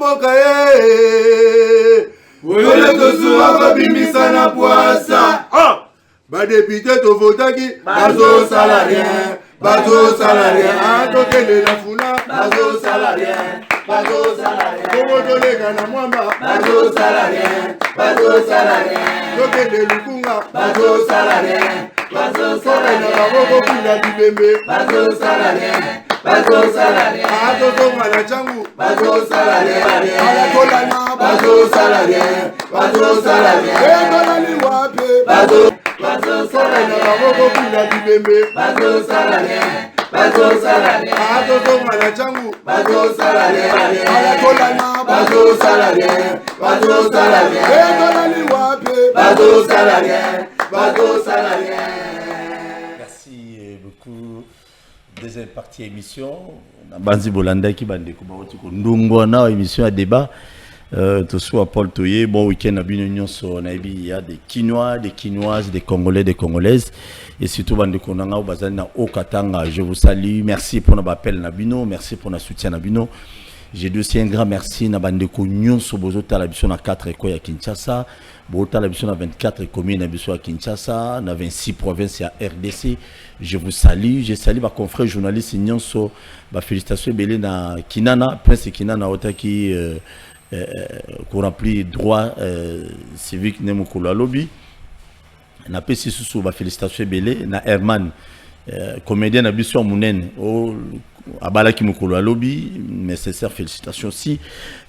mboka ye oyole tosuwa babimisa na poasa ba député to votaki bazo salarié tokende na funa bazo salarié Bobo tolega na mwamba bazo salarié tokende lukunga bazo salarié na baboko pila bibembe bazo salarié atozonga na changu bazo salarié alakolana bazo salarié etolani wape bazo salarié na baboko pila bibembe bazo salarié atozonga na changu bazo salarié alakolana bazo salarié etolani wape bazo salarié. Merci beaucoup. Deuxième partie émission. Banzi Bolanda qui bande ko ndungo na émission à débat. To soit Paul Toye, bon week-end à Bunion sur Naibi, il y a des Quinois, des Quinoises, des Congolais, des Congolaises et surtout bande konanga au bazana au Katanga. Je vous salue. Merci pour notre appel Nabino, merci pour notre soutien Nabino. J'ai aussi un grand merci na bande konyon so bozo talabison na 4 écoles à Kinshasa, bozo talabison na 24 communes à Kinshasa, na 26 provinces à RDC. Je vous salue, je salue ma confrère journaliste Nyonso, ba félicitations belé na Kinana, Prince Kinana otaki qu'on remplit droit civique Nemokolo lobby. Na pesi sous ba félicitations belé na Herman comédien na biso munene o abalaki mokolo lobby nécessaire félicitations si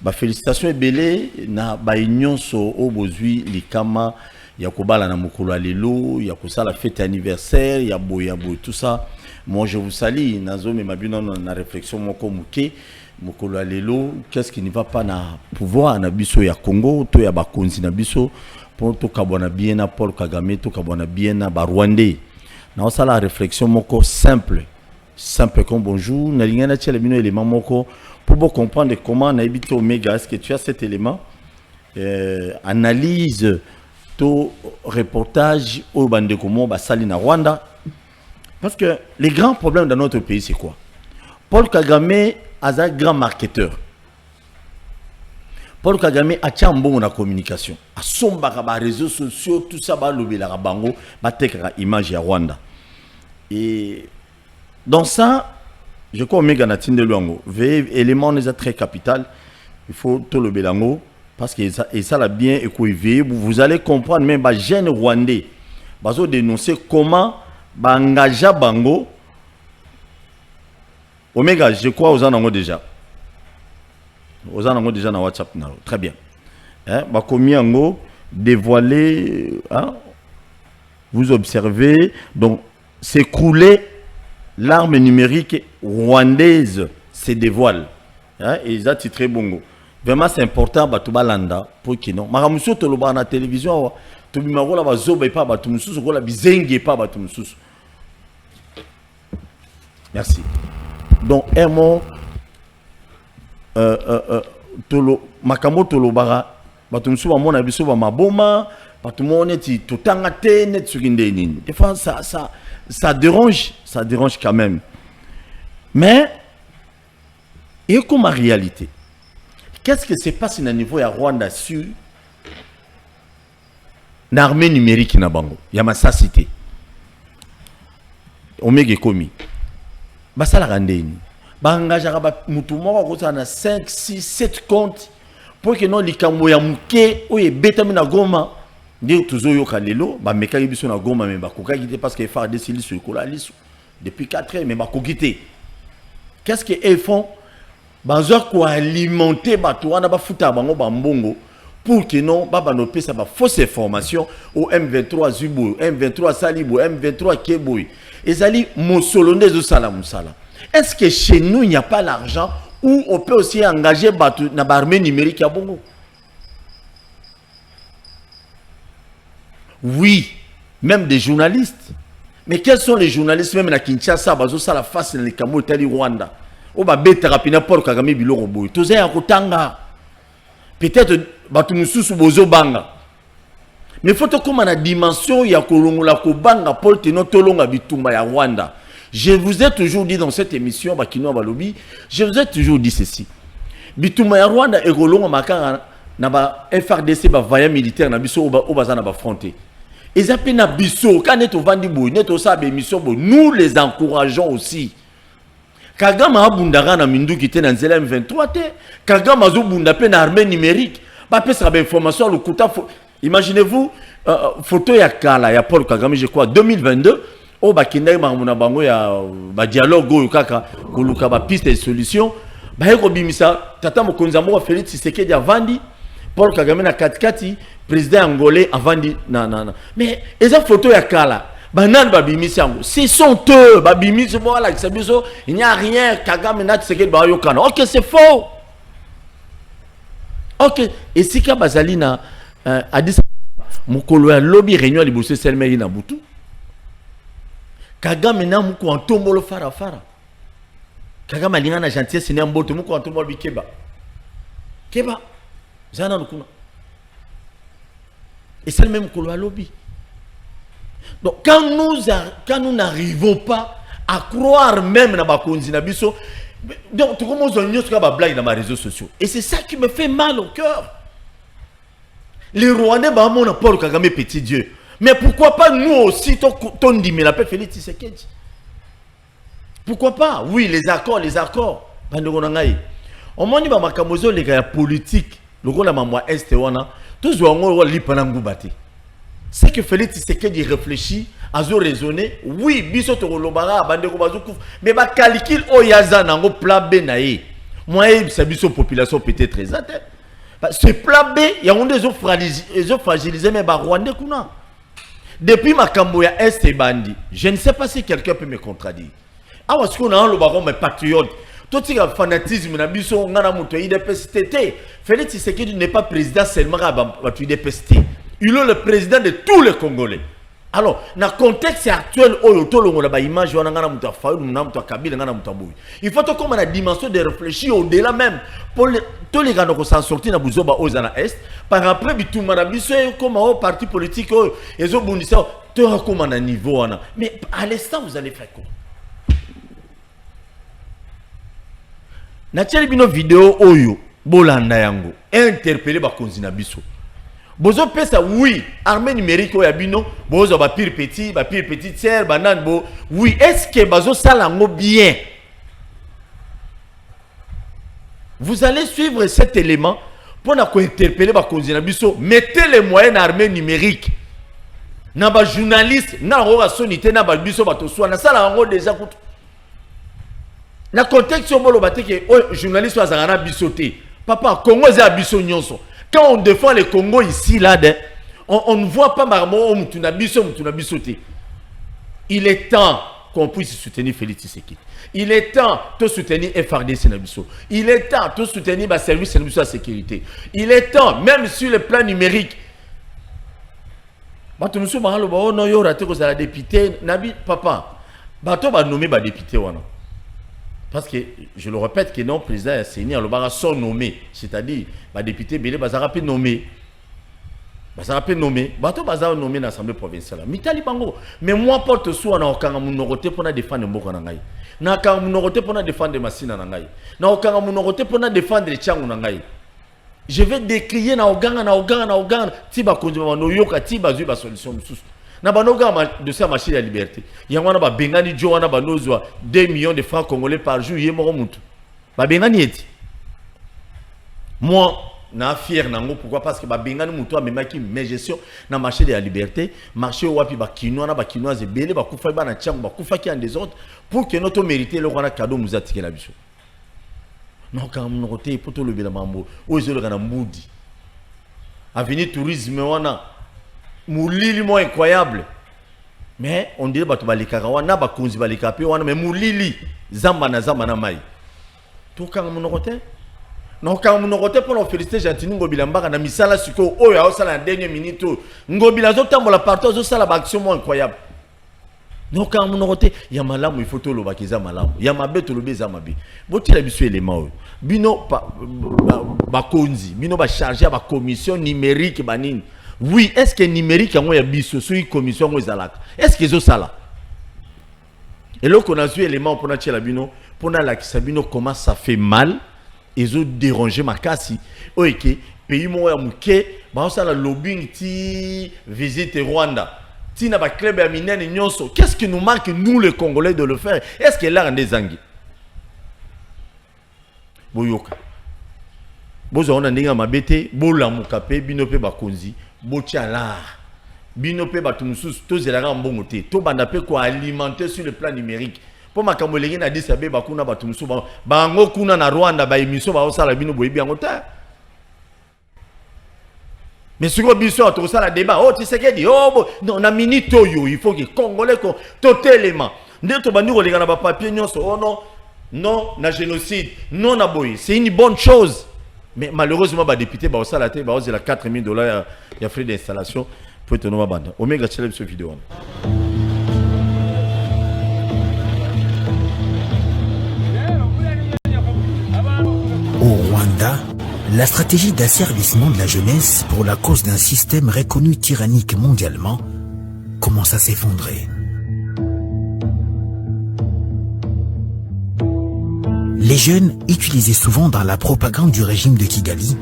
ba félicitations belé na ba nyonso o bozui likama ya kobala na mokolo lelo ya kosala fête anniversaire ya boya tout ça. Moi je vous salue nazo me mabino na réflexion moko muke mokolo lelo qu'est-ce qui ne va pas na pouvoir na biso ya Congo to ya bakonzi na biso pour to kabona bien na Paul Kagame to kabona bien na ba Rwandais na ça la réflexion moko simple comme bonjour na lingana tchele bino élément moko pour bien comprendre comment na ebito Omega est-ce que tu as cet élément analyse to reportage au bande comment ba sali na Rwanda parce que les grands problèmes dans notre pays c'est quoi? Paul Kagame est un grand marketeur. Paul Kagame a un bon la communication. A son réseaux sociaux, tout ça, ba lobby la bango, ba tekra image à Rwanda. Et dans ça, je crois Omega Natin de Luango. Élément n'est très capital. Il faut tout le bélango parce que ça l'a bien écouvé. Vous allez comprendre même ba jeune Rwandais. Bazo dénoncer comment ba engager bango. Omega, je crois aux en déjà. Aux en déjà dans WhatsApp. Très bien. Bah, combien dévoilé, hein? Vous observez, donc, s'écrouler, l'arme numérique rwandaise se dévoile. Hein? Et ils ont titré bongo. Vraiment, c'est important, bah, tout balanda, pour qui non. Maramuso, tout le bas na télévision, tout le monde, bah, zobe pas, bah, tout le monde, bah, bizengue pas, bah, tout le monde. Merci. Donc, un mot, Makamo Tolobara, Batumsu, mon abisso, Maboma, Batumon, tout tangate, net sur une des fois, ça dérange quand même. Mais, et comme en réalité, qu'est-ce qui se passe au niveau de Rwanda sur l'armée numérique na bango? Yamasa cité. Omega Komi. Basala randeni. Bangajara ba mutumo ko na 5 6 7 comptes pour que non likambo ya muke oye betami na Goma ndio tuzoyo kalelo ba mekaki biso na Goma mais ba kokaki parce que FARD sili sur kola liso depuis 4 ans mais ba kokité. Qu'est-ce que ils font? Bazo ko alimenter bato wana ba futa bango ba mbongo pour que non baba no pesa ba fausse information au M23 Zubo, M23 Salibo, M23 Keboy. Ezali mosolonde zo sala musala. Est-ce que chez nous il n'y a pas l'argent où on peut aussi engager dans l'armée numérique à Bongo? Oui, même des journalistes. Mais quels sont les journalistes même à Kinshasa, bazo sala face dans les Cameroun, tali Rwanda. O ba beta rapina Paul Kagame biloko boy. Toze ya kotanga. Peut-être batumususu bozo banga. Mais faut comme la dimension ya kolongola ko banga Paul Teno tolonga bitumba ya Rwanda. Je vous ai toujours dit dans cette émission, je vous ai toujours dit ceci. bituma ya Rwanda ekolonga makanga na ba FRDC ba voyant militaire na biso obaza na ba fronté. Ils appellent na biso quand neto vandi boy neto sa be mission bo nous les encourageons aussi. Kagame abundaka na minduki te na nzela M23 te. Kagame azobunda pe na armée numérique. Ba pesa ba information lokuta. Imaginez-vous photo ya kala ya Paul Kagame je crois 2022 o bakindaki mamuna bango ya ba dialogue oyo kaka koluka ba piste de solution. Ba yeko bimisa tata mokonza moko Félix Tshisekedi avandi Paul Kagame na katikati président angolais avandi na. Mais eza photo ya kala banan babimisi yango ce sont eux babimisi voilà que biso il n'y a rien Kagame na Tshisekedi ba yokana. OK, c'est faux. OK, et si ka bazali na Addis mukolo ya lobby réunion liboso selmeri na butu Kagame na muko antombolo fara Kagame alinga na gentillesse ne mboto muko antombolo bikeba keba zana lukuna et c'est le même mukolo ya lobby. Donc quand nous n'arrivons pas à croire même na bakonzi na biso, donc tout comme on nyos ka ba blague dans les réseaux sociaux, et c'est ça qui me fait mal au cœur. Les Rwandais bah mon Paul Kagame petit Dieu. Mais pourquoi pas nous aussi ton dit mais la paix Félix Tshisekedi. Pourquoi pas? Oui, les accords. Bandeko nangai. On m'a dit ba makamozo les gars politique, le gars la maman est wana, tous wango lipana ngubati. C'est que Félix Tshisekedi réfléchit, a raisonné. Oui, biso to lobara bandeko bazuku, mais ba calcul o yaza nango plan B naé. Moi c'est biso population peut-être très atteinte. Ce plan B, il y a des fragilisés, mais Rwandais kuna. Depuis ma Camboya Est et Bandi, je ne sais pas si quelqu'un peut me contredire. Ah, parce qu'on a un baron, mais patriote. Tout ce fanatisme, on a vu son IDPST. Félix Tshisekedi n'est pas président seulement à l'IDPST. Il est le président de tous les Congolais. Alors, dans le contexte actuel, il faut que la dimension de réfléchir au-delà même. Pour tous les gens qui sont sortis dans l'Est, par après, tout le monde comme un parti politique, ils ont bondi ça, tu as comme un niveau. Mais à l'instant, vous allez faire quoi? Dans une vidéo, Bolanda Yango, interpellé par Konzina Bisso. Bozo pesa oui, armée numérique o yabino, bozo ba pire petit tiers, banane bo. Oui, est-ce que bazo salango bien? Vous allez suivre cet élément pour interpeller ba konzina biso, mettez les moyens armée numérique. Na ba journaliste, na roga sonité na ba biso ba to na sala ngo déjà kutu. Na contexte yo bolo bateke o journaliste wa zangana bisoté. Papa, Congo za biso nyonso. Quand on défend les Congo ici, là, on ne voit pas Marmo, il est temps qu'on puisse soutenir Félix Tshisekedi. Il est temps de soutenir FRDC Nabiso. Il est temps de soutenir le service de sécurité. Il est temps, même sur le plan numérique. Bato musu bahalo ba ono yo raté ko za député nabi papa. Bato ba nommé ba député wana. Parce que, je le répète, que non, président et sénat, le bar sont nommés. C'est-à-dire, les députés, ils sont nommés. Ils sont nommés. Ils sont nommés dans l'Assemblée provinciale. Mais moi, porte soi, je suis minorité pour défendre le Mboka. Je suis minorité pour défendre les machines. Je suis minorité pour défendre les Tchang. Je vais décrier na Oganga. Tiba konjuma no yoka tiba zuba solution mususu. Na banoga de sa machine à liberté. Yangwana ba bengani jowana banozwa 2 millions de francs congolais par jour yemoro mutu. Ba bengani eti. Moi na fier nango pourquoi parce que ba bengani mutu a memaki mes gestion na marché de la liberté, marché wapi ba kinoa na ba kinoise belé ba kufa ba na tchango ba kufa ki en désordre pour que notre mérité le rona cadeau nous attirer la biso. Non quand nous roté pour tout le bela mambo. Ozo le kana moudi. Avenir tourisme wana Moulili mo incroyable. Mais on dirait bato balikaka wana ba konzi balikape wana mais moulili zamba na mai. Tout quand mon roté. Non quand mon roté pour nous féliciter gentiment ngobila mbaka na misala siko oyo a sala na dernière minute. Ngobila zo tambola partout zo sala ba action mo incroyable. Non quand mon roté ya malamu il faut to lo bakiza malamu. Ya mabe to lo beza mabe. Boti la biso élément. Bino ba konzi, bino ba charger ba commission numérique banine. Oui, est-ce que numérique a un biso sur une commission est-ce qu'ils ont ça là? Et là qu'on a vu élément pour la bino, pour la sabino comment ça fait mal ils ont dérangé ma casse. Ok, pays moi mouké, bah ça la lobbying ti visite Rwanda. Ti na ba club ya minene nyonso. Qu'est-ce qui nous manque nous les Congolais de le faire? Est-ce que là des angi? Boyoka. Bozo on a ndinga mabete, bola mukape, binope bakonzi, botiala. Binope batumusus, to zelanga mbongo te. To banda pe ko alimenter sur le plan numérique. Pour ma kamolenge na disabe bakuna batumusu bango kuna na Rwanda ba émission ba osala bino boyebi yango ta. Mais sur le biso to sala débat, oh tu sais que dit oh non na minute yo, il faut que Congolais ko totalement. Ndeto bandi ko leka na ba papier nyonso, oh non. Non, na génocide, non na boy. C'est une bonne chose. Mais malheureusement, les députés, ils ont la $4 000, il y a frais d'installation pour être nommé bande. Omega célèbre cette vidéo. Au Rwanda, la stratégie d'asservissement de la jeunesse pour la cause d'un système reconnu tyrannique mondialement commence à s'effondrer. Les jeunes, utilisés souvent dans la propagande du régime de Kigali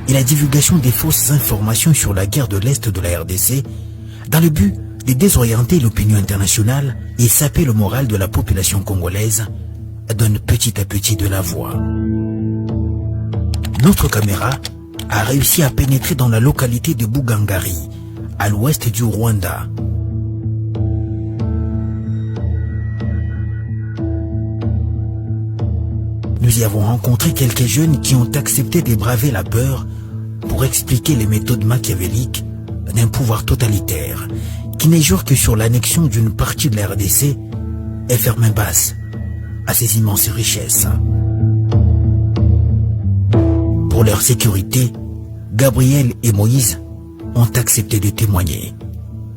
et la divulgation des fausses informations sur la guerre de l'Est de la RDC, dans le but de désorienter l'opinion internationale et saper le moral de la population congolaise, donnent petit à petit de la voix. Notre caméra a réussi à pénétrer dans la localité de Bugangari, à l'ouest du Rwanda. Nous y avons rencontré quelques jeunes qui ont accepté de braver la peur pour expliquer les méthodes machiavéliques d'un pouvoir totalitaire qui n'est jour que sur l'annexion d'une partie de la RDC et faire main basse à ses immenses richesses. Pour leur sécurité, Gabriel et Moïse ont accepté de témoigner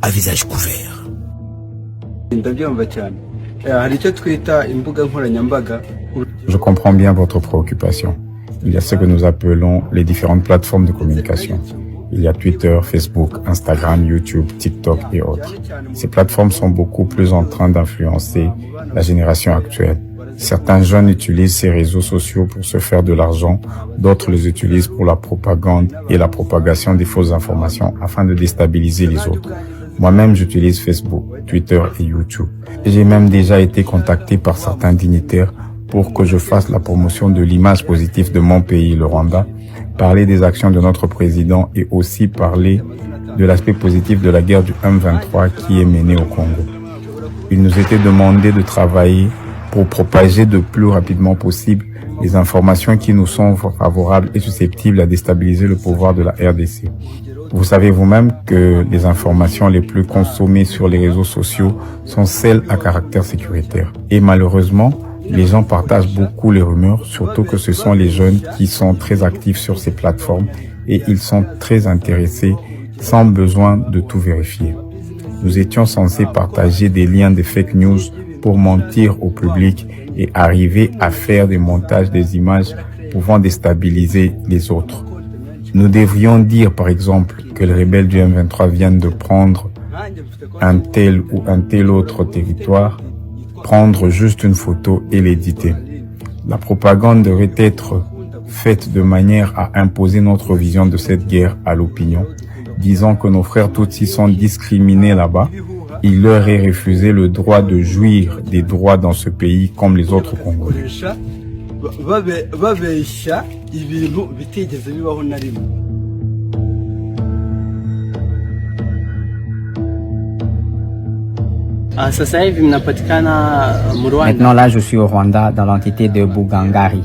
à visage couvert. Je comprends bien votre préoccupation. Il y a ce que nous appelons les différentes plateformes de communication. Il y a Twitter, Facebook, Instagram, YouTube, TikTok et autres. Ces plateformes sont beaucoup plus en train d'influencer la génération actuelle. Certains jeunes utilisent ces réseaux sociaux pour se faire de l'argent, d'autres les utilisent pour la propagande et la propagation des fausses informations afin de déstabiliser les autres. Moi-même, j'utilise Facebook, Twitter et YouTube. J'ai même déjà été contacté par certains dignitaires pour que je fasse la promotion de l'image positive de mon pays, le Rwanda, parler des actions de notre président et aussi parler de l'aspect positif de la guerre du M23 qui est menée au Congo. Il nous était demandé de travailler pour propager le plus rapidement possible les informations qui nous sont favorables et susceptibles à déstabiliser le pouvoir de la RDC. Vous savez vous-même que les informations les plus consommées sur les réseaux sociaux sont celles à caractère sécuritaire. Et malheureusement, les gens partagent beaucoup les rumeurs, surtout que ce sont les jeunes qui sont très actifs sur ces plateformes et ils sont très intéressés sans besoin de tout vérifier. Nous étions censés partager des liens de fake news pour mentir au public et arriver à faire des montages des images pouvant déstabiliser les autres. Nous devrions dire par exemple que les rebelles du M23 viennent de prendre un tel ou un tel autre territoire, prendre juste une photo et l'éditer. La propagande devrait être faite de manière à imposer notre vision de cette guerre à l'opinion, disant que nos frères Tutsis sont discriminés là-bas. Il leur est refusé le droit de jouir des droits dans ce pays comme les autres Congolais. Maintenant là je suis au Rwanda dans l'entité de Bugangari.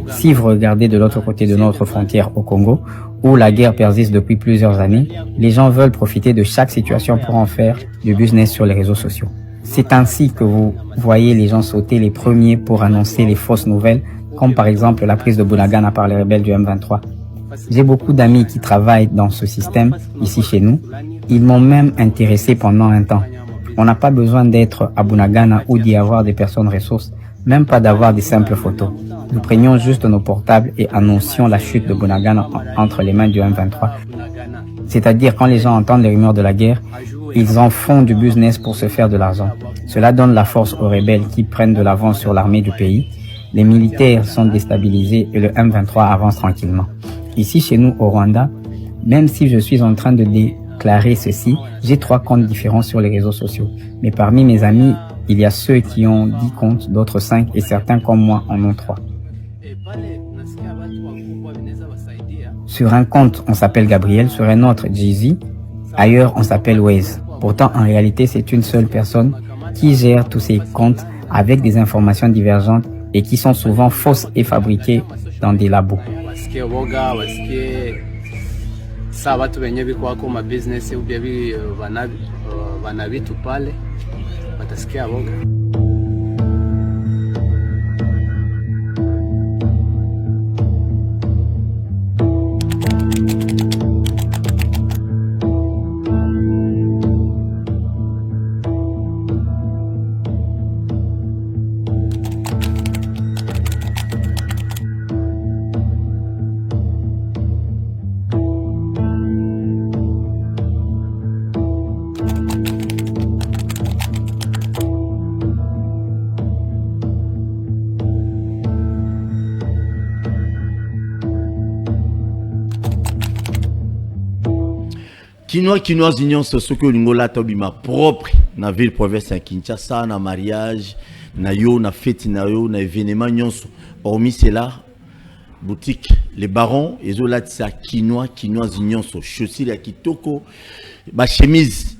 Si vous regardez de l'autre côté de notre frontière au Congo, où la guerre persiste depuis plusieurs années, les gens veulent profiter de chaque situation pour en faire du business sur les réseaux sociaux. C'est ainsi que vous voyez les gens sauter les premiers pour annoncer les fausses nouvelles, comme par exemple la prise de Bunagana par les rebelles du M23. J'ai beaucoup d'amis qui travaillent dans ce système, ici chez nous. Ils m'ont même intéressé pendant un temps. On n'a pas besoin d'être à Bunagana ou d'y avoir des personnes ressources, même pas d'avoir des simples photos. Nous prenions juste nos portables et annoncions la chute de Bunagana entre les mains du M23. C'est-à-dire quand les gens entendent les rumeurs de la guerre, ils en font du business pour se faire de l'argent. Cela donne la force aux rebelles qui prennent de l'avance sur l'armée du pays Les militaires sont déstabilisés et le M23 avance tranquillement. Ici, chez nous, au Rwanda, même si je suis en train de déclarer ceci, j'ai 3 comptes différents sur les réseaux sociaux. Mais parmi mes amis, il y a ceux qui ont 10 comptes, d'autres 5 et certains comme moi en ont 3. Sur un compte, on s'appelle Gabriel, sur un autre, Jay-Z. Ailleurs, on s'appelle Waze. Pourtant, en réalité, c'est une seule personne qui gère tous ces comptes avec des informations divergentes et qui sont souvent fausses et fabriquées dans des labos. Kinois union ce que lingola tobima propre na ville province ya Kinshasa na mariage na yo na fête na yo na événement nyonso hormis cela boutique les barons ezola tsa kinois union so chaussures ya kitoko ba chemise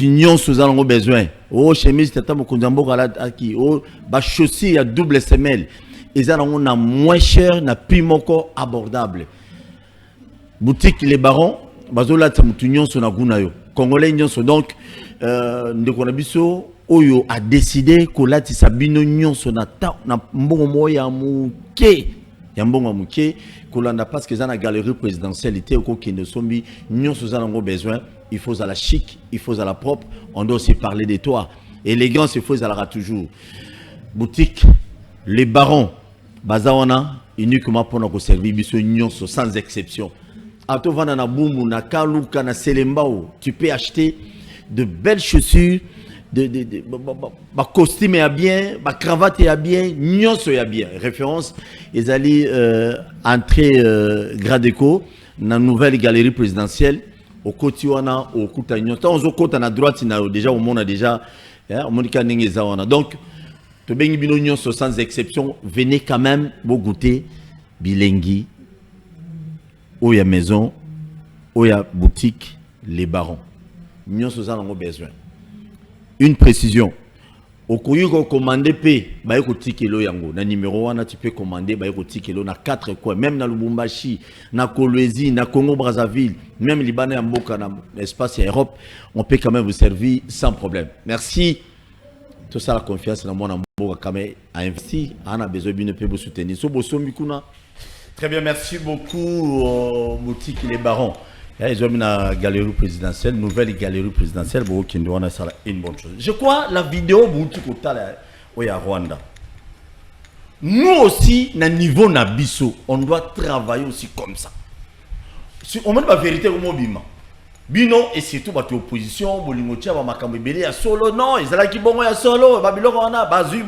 union so za longo besoin oh chemise tata mokonzambo kala aki oh ba chaussures ya double semelle ezala na moins cher na prix moko abordable. Boutique les barons, bazola tsamutunion so na gunayo. Congolais nyonso donc ndeko na biso oyo a décidé ko lati sabino nyonso na ta na mbongo moya muke. Ya mbongo muke ko landa parce que za na galerie présidentielle était ko kende sombi nyonso za nango besoin, il faut à la chic, il faut à la propre, on doit aussi parler de toi. Élégance il faut à la toujours. Boutique les barons bazawana uniquement pour nous servir biso nyonso sans exception. Atovana na Boumou, na Kaluka, na Selembao, tu peux acheter de belles chaussures, ma costume est bien, ma cravate est bien, nyonso est bien. Référence, ils allaient entrer Gradeco, dans la nouvelle galerie présidentielle, au Kotiwana, au Koutagnon. Tant au côté à droite, déjà, au monde a déjà, au monde a donc, to bengi bino nyonso sans exception, venez quand même, vous goûter, bilingi. Oya maison, oya boutique, les barons. Nous avons besoin. Une précision. Au courrier qu'on commande P, bah écoute kilo yango. Na numéro 1, tu peux commander bah écoute kilo na 4 coins. Même na Lubumbashi, na Kolwezi, na Congo Brazzaville, même Libanais, Mboka, na l'espace et Europe, on peut quand même vous servir sans problème. Merci. Tout ça la confiance dans mon Mboka quand même a investi. On a besoin d'une peu vous soutenir. So bosso mikuna. Très bien, merci beaucoup, Boutique les barons. Ils ont mis la galerie présidentielle, nouvelle galerie présidentielle, qui doit être une bonne chose. Je crois la vidéo, Boutique au Rwanda. Nous aussi, na niveau Nabiso, on doit travailler aussi comme ça. Si on met la vérité au mobile, bino et surtout votre opposition, bolimotia, makambe belé ya solo, non, ils allaient qui bon ya solo, babylone on a, bazu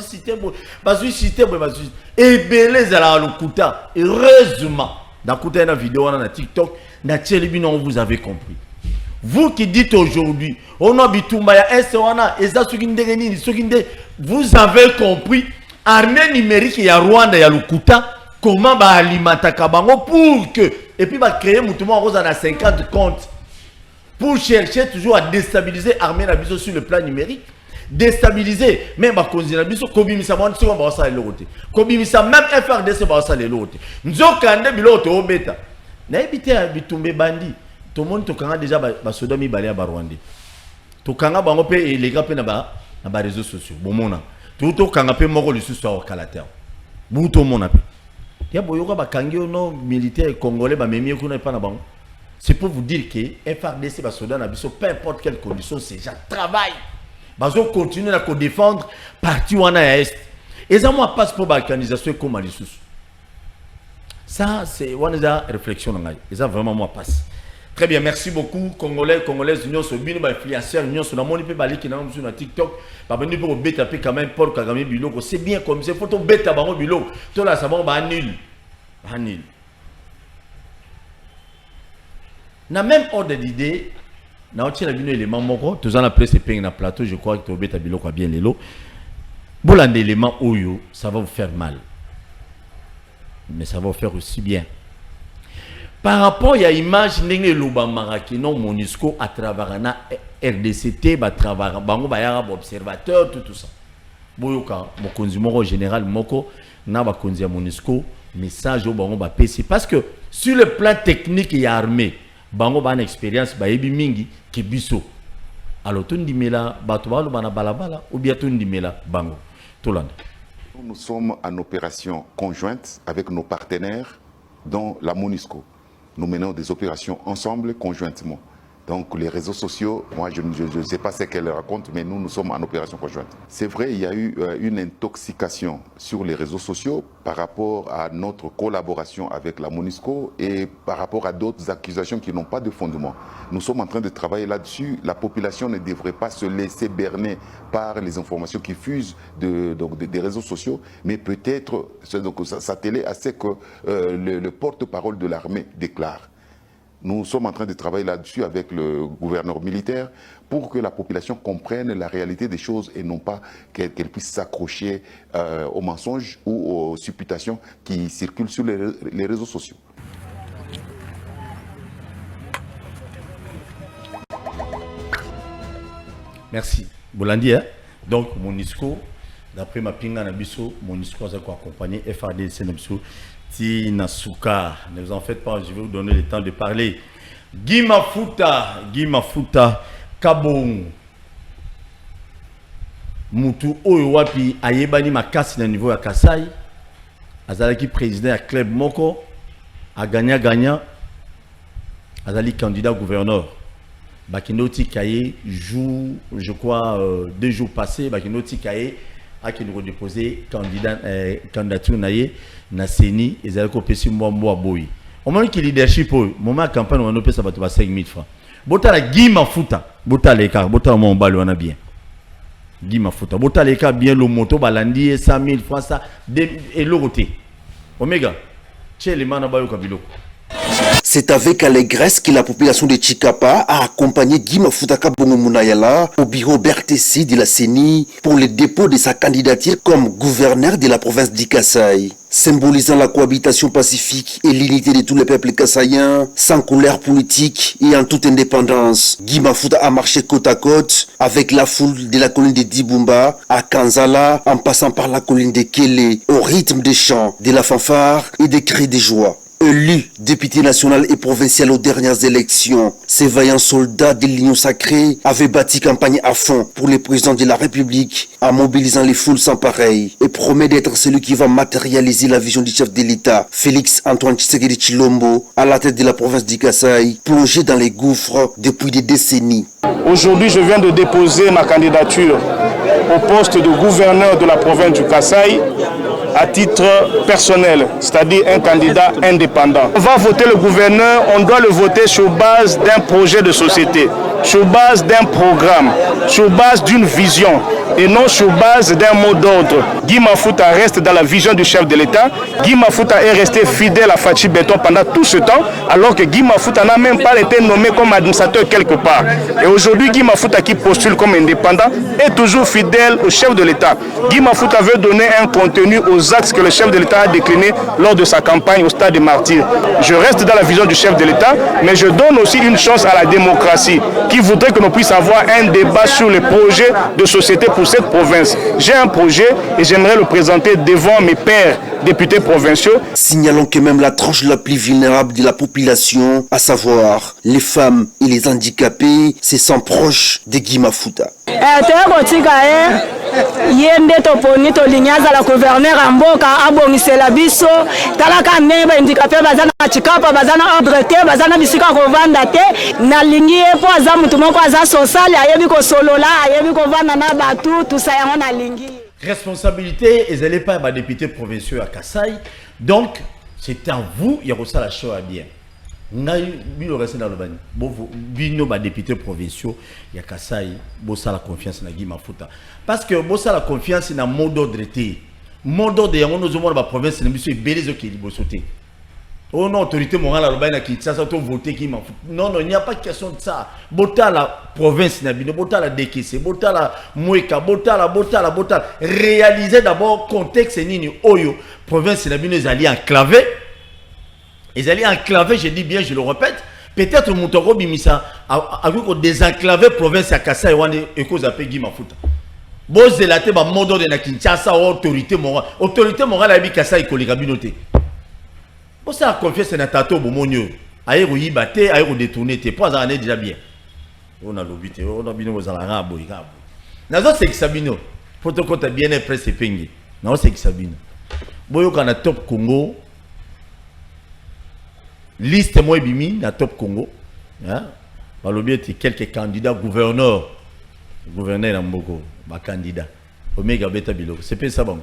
cité, et belé zala lokuta. Heureusement, dans côté la vidéo on a na TikTok, na télébino vous avez compris. Vous qui dites aujourd'hui, on a bitumba ya est on a, eza suginde nini, suginde, vous avez compris, armée numérique ya Rwanda ya lokuta. Comment va alimenter Kabango pour que et puis va créer mouvement rose à 50 comptes pour chercher toujours à déstabiliser l'armée Nabiso sur le plan numérique, déstabiliser même ma cause Nabiso Kobimisa moi sur va ça le côté Kobimisa même FRDC va ça le côté nzokande biloto obeta na ebité bitumbe bandi tout le monde to kanga déjà ba sodomi balé ba Rwanda to kanga bango pe les gars pe na ba réseaux sociaux bon mona to kanga pe moko le sous au calater buto mona pe. C'est pour vous dire que FRDC va se donner peu importe quelle condition, c'est déjà travail. Ils vont continuer à défendre parti où on a est. Et ça moi passe pour balkanisation comme ça c'est une réflexion. Et ça vraiment moi passe. Très bien, merci beaucoup. Congolais, Congolaises, union sur bino, influenceurs, union sur la monde, peut bali qui n'a pas sur TikTok. Par contre, pour bêta quand même Paul Kagame Biloko. C'est bien comme c'est photo bêta bango Biloko. Tout là, ça va nul. Nul. Na même ordre d'idée, na on tient la bino élément moko. Tous en après c'est peine na plateau. Je crois que tu bêta Biloko a bien les lots. Bolan d'éléments oyo, ça va vous faire mal. Mais ça va vous faire aussi bien. Par rapport à l'image de l'Obamara non MONUSCO à travers la RDCT, à travers les observateurs, tout ça. Boyoka, mon consumer général, moko, na ba konzi à MONUSCO, message au bango ba PC. Parce que sur le plan technique et armé, bango ba une expérience, ba ebi mingi, ki biso. Alors, tout le monde batu bana balabala, ou bien tout le monde bango. Tout le monde. Nous sommes en opération conjointe avec nos partenaires, dont la MONUSCO. Nous menons des opérations ensemble, conjointement. Donc les réseaux sociaux, moi je ne sais pas ce qu'elles racontent, mais nous sommes en opération conjointe. C'est vrai, il y a eu une intoxication sur les réseaux sociaux par rapport à notre collaboration avec la MONUSCO et par rapport à d'autres accusations qui n'ont pas de fondement. Nous sommes en train de travailler là-dessus. La population ne devrait pas se laisser berner par les informations qui fusent des réseaux sociaux, mais peut-être s'atteler à ce que le porte-parole de l'armée déclare. Nous sommes en train de travailler là-dessus avec le gouverneur militaire pour que la population comprenne la réalité des choses et non pas qu'elle puisse s'accrocher aux mensonges ou aux supputations qui circulent sur les réseaux sociaux. Merci. Bolandi, hein? Donc, MONUSCO, d'après ma pinga nabiso, MONUSCO a accompagné FARDC nabiso. Nasuka, ne vous en faites pas, je vais vous donner le temps de parler. Guy Mafuta, Kabong, Mutu Oyowapi, Ayebani Makasi na niveau à Kasai, Azalaki président à Club Moko, a gagnant, Azali candidat gouverneur. Bakinoti Kaye, je crois, 2 jours passés, Bakinoti Kaye, a qui nous déposé candidature na CENI et zalako pesi mwa boy. Au moment qui leadership moment campagne on a pesa bato ba 5000 francs. Bota la Guy Mafuta, bota les car, bota mon bal on a bien. Guy Mafuta, bota les car bien le moto balandi 100 000 francs ça et l'oroté. Omega, chez les mana bayo kabilo. C'est avec allégresse que la population de Chikapa a accompagné Guy Mafuta Kabongo Munayala au bureau BRTC de la CENI pour le dépôt de sa candidature comme gouverneur de la province du Kasaï. Symbolisant la cohabitation pacifique et l'unité de tous les peuples kassaïens, sans couleur politique et en toute indépendance, Guy Mafuta a marché côte à côte avec la foule de la colline de Dibumba à Kanzala, en passant par la colline de Kélé, au rythme des chants, de la fanfare et des cris de joie. Élu député national et provincial aux dernières élections, ces vaillants soldats de l'Union sacrée avaient bâti campagne à fond pour le président de la République en mobilisant les foules sans pareil et promet d'être celui qui va matérialiser la vision du chef de l'État, Félix Antoine Tshisekedi Tshilombo, à la tête de la province du Kasaï, plongé dans les gouffres depuis des décennies. Aujourd'hui, je viens de déposer ma candidature au poste de gouverneur de la province du Kasaï à titre personnel, c'est-à-dire un candidat indépendant. On va voter le gouverneur, on doit le voter sur base d'un projet de société, sur base d'un programme, sur base d'une vision et non sur base d'un mot d'ordre. Guy Mafuta reste dans la vision du chef de l'État. Guy Mafuta est resté fidèle à Fachi Béton pendant tout ce temps, alors que Guy Mafuta n'a même pas été nommé comme administrateur quelque part. Et aujourd'hui, Guy Mafuta qui postule comme indépendant est toujours fidèle au chef de l'État. Guy Mafuta veut donner un contenu aux axes que le chef de l'État a déclinés lors de sa campagne au stade des Martyrs. Je reste dans la vision du chef de l'État, mais je donne aussi une chance à la démocratie qui voudrait que nous puissions avoir un débat sur les projets de société pour cette province. J'ai un projet et j'aimerais le présenter devant mes pairs députés provinciaux. Signalons que même la tranche la plus vulnérable de la population, à savoir les femmes et les handicapés, se sent proche de Guy Mafuta. Yende toponi to linyaza la gouverneur amboka abongisela biso talaka neba handicapé bazana chikapa bazana abrete bazana bisika kovanda te na lingi epo aza mutu moko aza social ayebi ko solola ayebi ko vanda na batu tout ça yango na lingi. Responsabilité et elle n'est pas ma député provinciaux à Kasaï. Donc c'est à vous il y a ça la chose à bien. ngai bino reste dans le bani bino ba député provinciaux ya Kasai bossa la confiance na Guy Mafuta parce que bossa la confiance na mot d'ordre té mot d'ordre yango no zomo ba province na biso ebelezo ki libosoté oh non autorité morale la bani na Kinshasa to voter Guy Mafuta non il n'y a pas de question de ça bota la province na bino bota la décaissé bota la Mweka bota la réaliser d'abord contexte nini oyo province na bino ezali enclavé. Ils allaient enclaver, je dis bien, je le répète. Peut-être Moutoro Bimisa a désenclavé province à Kassai et cause à Guy Mafuta. Bon, c'est la tête, mode de la Kinshasa, autorité morale. Autorité morale à Kassai et Koligabinoté. Bon, ça a confiance dans Tato Bomonio. Aïe, oui, batté, aïe, détourné, t'es pas en année déjà bien. On a l'obité, on a bien aux alarmes, boy. Nazo, c'est que Sabino. Faut te compter bien et presse et peigne. Non, c'est que Sabino. Boyo, quand on a top Congo. Liste moi bimi na top Congo hein balobi quelques candidats gouverneurs na mboko ba candidat omega beta biloko c'est pas ça bon.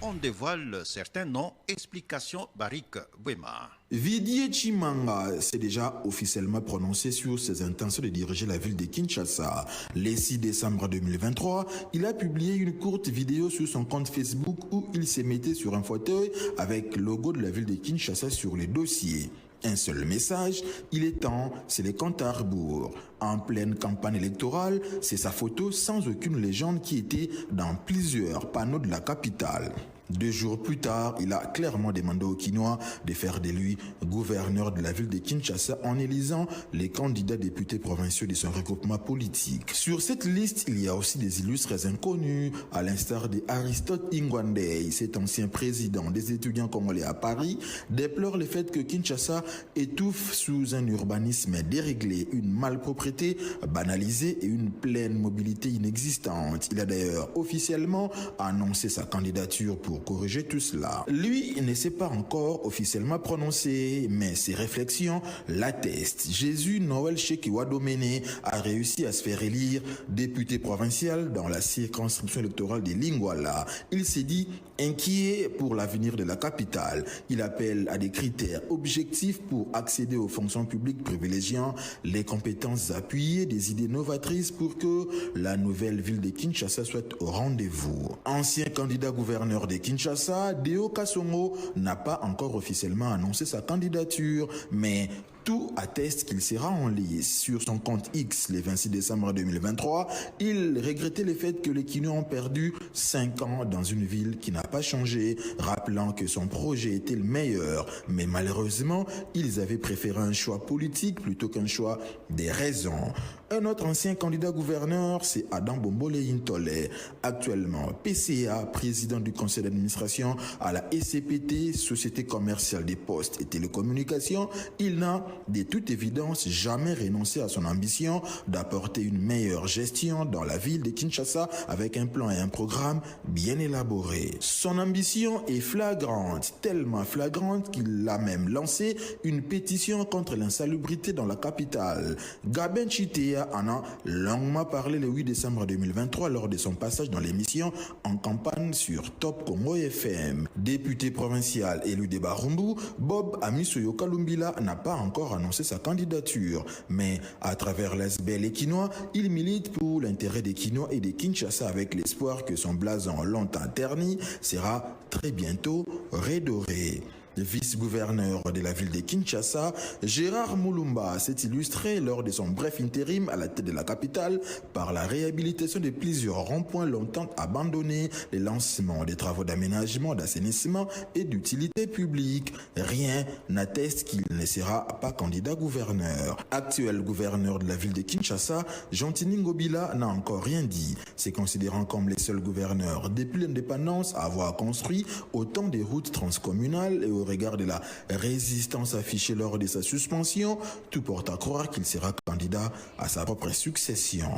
On dévoile certains noms. Explication Barik Bouema. Didier Chimanga s'est déjà officiellement prononcé sur ses intentions de diriger la ville de Kinshasa. Le 6 décembre 2023, il a publié une courte vidéo sur son compte Facebook où il se mettait sur un fauteuil avec le logo de la ville de Kinshasa sur les dossiers. Un seul message, il est temps, c'est les comptes à rebours. En pleine campagne électorale, c'est sa photo sans aucune légende qui était dans plusieurs panneaux de la capitale. 2 jours plus tard, il a clairement demandé aux Kinois de faire de lui gouverneur de la ville de Kinshasa en élisant les candidats députés provinciaux de son regroupement politique. Sur cette liste, il y a aussi des illustres inconnus, à l'instar de Aristote Ingwandey, cet ancien président des étudiants congolais à Paris, déplore le fait que Kinshasa étouffe sous un urbanisme déréglé, une malpropreté banalisée et une pleine mobilité inexistante. Il a d'ailleurs officiellement annoncé sa candidature pour corriger tout cela. Lui ne s'est pas encore officiellement prononcé, mais ses réflexions l'attestent. Jésus Noël Shekiwadomene a réussi à se faire élire député provincial dans la circonscription électorale de Lingwala. Il s'est dit inquiet pour l'avenir de la capitale. Il appelle à des critères objectifs pour accéder aux fonctions publiques privilégiant les compétences appuyées, des idées novatrices pour que la nouvelle ville de Kinshasa soit au rendez-vous. Ancien candidat gouverneur de Kinshasa, Deo Kasongo n'a pas encore officiellement annoncé sa candidature, mais tout atteste qu'il sera en lice. Sur son compte X, le 26 décembre 2023, il regrettait le fait que les Kinois ont perdu 5 ans dans une ville qui n'a pas changé, rappelant que son projet était le meilleur. Mais malheureusement, ils avaient préféré un choix politique plutôt qu'un choix des raisons. Un autre ancien candidat gouverneur, c'est Adam Bombole Intole, actuellement PCA, président du conseil d'administration à la SCPT, Société commerciale des postes et télécommunications. Il n'a de toute évidence jamais renoncé à son ambition d'apporter une meilleure gestion dans la ville de Kinshasa avec un plan et un programme bien élaborés. Son ambition est flagrante, tellement flagrante qu'il a même lancé une pétition contre l'insalubrité dans la capitale. Gaben Chitea en a longuement parlé le 8 décembre 2023 lors de son passage dans l'émission en campagne sur Top Congo FM. Député provincial élu de Barumbu, Bob Amisoyo Kalumbila n'a pas encore annoncé sa candidature, mais à travers l'ASBL et Kinois, il milite pour l'intérêt des Kinois et des Kinshasa avec l'espoir que son blason longtemps terni sera très bientôt redoré. Le vice-gouverneur de la ville de Kinshasa, Gérard Moulumba, s'est illustré lors de son bref intérim à la tête de la capitale par la réhabilitation de plusieurs ronds-points longtemps abandonnés, le lancement des travaux d'aménagement, d'assainissement et d'utilité publique. Rien n'atteste qu'il ne sera pas candidat gouverneur. Actuel gouverneur de la ville de Kinshasa, Gentini Ngobila n'a encore rien dit, se considérant comme les seuls gouverneurs depuis l'indépendance à avoir construit autant de routes transcommunales et au regard de la résistance affichée lors de sa suspension, tout porte à croire qu'il sera candidat à sa propre succession.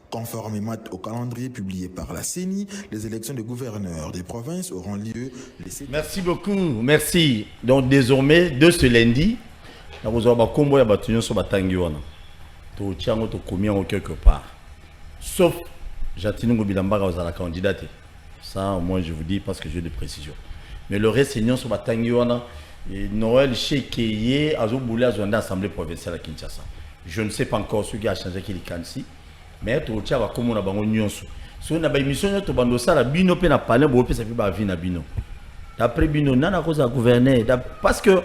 Conformément au calendrier publié par la CENI, les élections de gouverneurs des provinces auront lieu le 7... Merci beaucoup, merci. Donc désormais, de ce lundi, nous avons combo ya batunyo so batangi wana. To tiango to komia quelque part. Sauf Jatini Ngobilambara aux la candidate. Ça au moins je vous dis parce que j'ai des précisions. Mais le reste, c'est sur Batangiwana, Noël Chekeye a boulé à l'Assemblée provinciale à Kinshasa. Je ne sais pas encore ce qui a changé qu'il est ici, mais tu vois comment on a bango nyonso. Si on a une émission tu bando ça la bino pe na parler bo pe ça fait ba vie na bino. D'après bino nana cause à gouverner parce que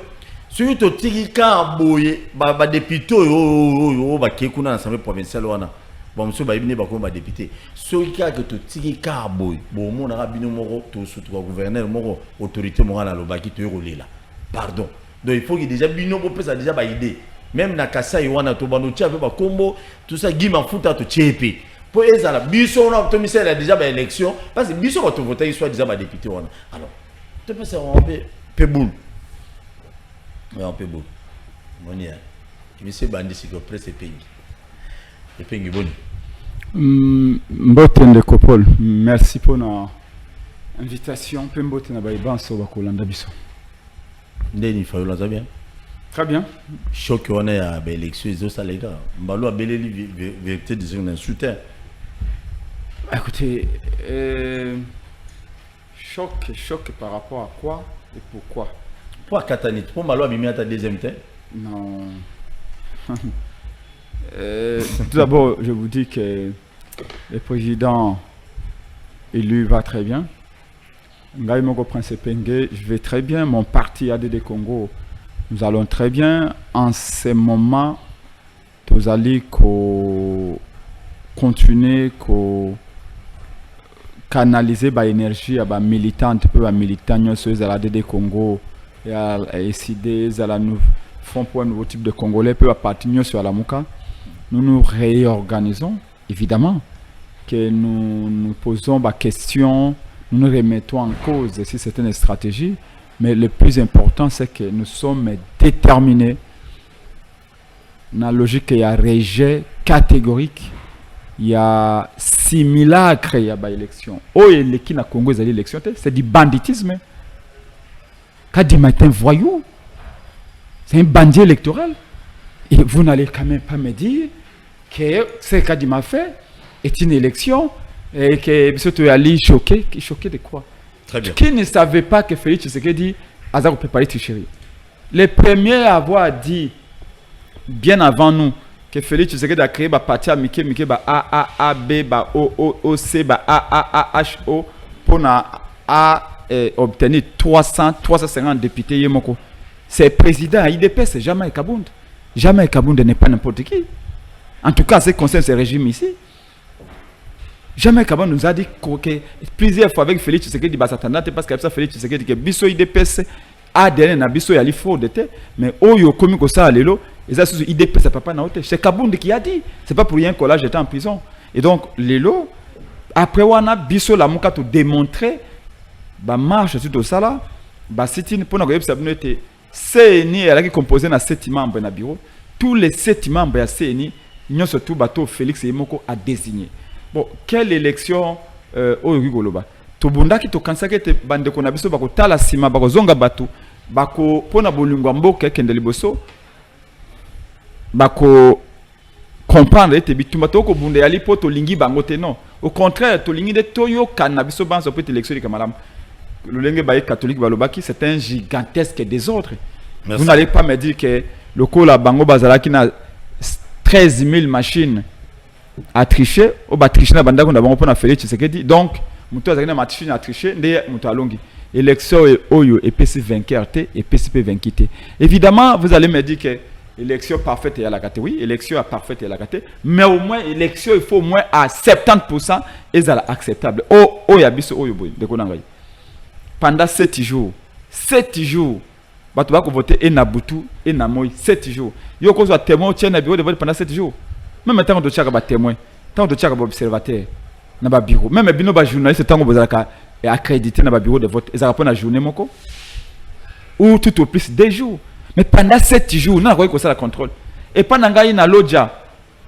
si tu tiki ka boye ba député yo ba ke kuna l'Assemblée provinciale wana. Bon monsieur ba ibine ba ko ba député. Si ka que tu tiki ka boye bon mon na bino moko to surtout gouverneur moko autorité morale na lobaki to rolé là. Pardon. Donc il faut que déjà bino bo pe ça déjà ba idée. Même na Kasai wana to bando tia ba kombo tout ça Guy Mafuta to tiepe pour ezala biso on a obtenu ça déjà ba élection parce que biso va to voter soit déjà ba député wana alors tu peux ça on peut boule on peut boule monia qui monsieur bandi c'est que presse pays et pengi bon mbote ndeko Paul merci pour notre invitation pe mbote na ba ibanso ba kolanda biso ndeni fayola za bien. Très bien. Choc on est à l'élection et ça les gars. Mbalo a belé vérité des un soutien. Écoutez, choc par rapport à quoi et pourquoi? Pour Katanit, pour Mbalo a mis à ta deuxième temps. Non. Tout d'abord, je vous dis que le président élu va très bien. Ngaï Moko Prince Penge, je vais très bien. Mon parti ADD Congo. Nous allons très bien. En ce moment, nous allons continuer à canaliser l'énergie à militante, peu à militants sur la DD Congo et à SID, à la Fonds pour un nouveau type de Congolais, peu à partir sur la Mouka. Nous nous réorganisons, évidemment, que nous posons des questions, nous nous remettons en cause si c'est une stratégie. Mais le plus important, c'est que nous sommes déterminés. Dans la logique, il y a un rejet catégorique. Il y a simulacre, il y a une élection. Oh, et les qui n'a Congo, l'élection, c'est du banditisme. Kadima est un voyou. C'est un bandit électoral. Et vous n'allez quand même pas me dire que ce que Kadima fait est une élection et que surtout Ali choqué. Choqué de quoi? Qui ne savait pas que Félix Tshisekedi a préparé tricherie. Les premiers à avoir dit, bien avant nous, que Félix Tshisekedi a créé un parti à Miké, A, A, B, O, C, A, H, O, pour obtenir 350 députés. C'est président IDP, c'est jamais Kabound. Jamais Kabound n'est pas n'importe qui. En tout cas, c'est concerne ce régime ici. Jamais Kabound nous a dit que plusieurs fois avec Félix Tshisekedi Basatandate parce que Félix Tshisekedi que biso IDPS ADN na biso yali fraude mais oyo komi ko ça lelo et ça sur IDPS papa na hote c'est Kabound qui a dit c'est pas pour rien que là j'étais en prison et donc lelo après wana biso la muka to démontrer ba marche sur tout ça là ba sitine pour na ko yebisa bino était CNI elle qui composé na 7 membres na bureau tous les 7 membres ya CNI nyo surtout bato Félix Yemoko a désigné. Bon, quelle élection au Rigoloba? Tobunda ki to kansaka te bande ko na biso bako tala sima bako zonga batu bako pona bolingwa mboka kende liboso bako comprendre te bitumba to ko bunda yali poto lingi bango te non. Au contraire, to lingi de toyo kana biso banso peut élection de kamalam. Le lenge baye catholique balobaki c'est un gigantesque désordre. Merci. Vous n'allez pas me dire que le Kola bango bazala qui na 13 000 machines à tricher au tricher na banda qu'on a bon pour na Félix Tshisekedi donc muto azakina machine à tricher ndé muto alongi élection oyo et PC vainqueur et PCP vainquité évidemment vous allez me dire que élection parfaite est à la catégorie élection parfaite est à la catégorie mais au moins élection il faut au moins à 70% et ça acceptable oh yabiso oyo boy de konangai pendant 7 jours bato bako voter et na butu et na moi 7 jours yo ko soit témoin tient na bureau de vote pendant 7 jours. Même tant que tu as témoin, tant que tu as observateur, na ba bureau, même bino ba journaliste tant que vous avez accrédité na ba bureau de vote, ils répondent à journée moko ou tout au plus 2 jours. Mais pendant 7 jours, on a quoi ça la contrôle. Et pendant nga na lodja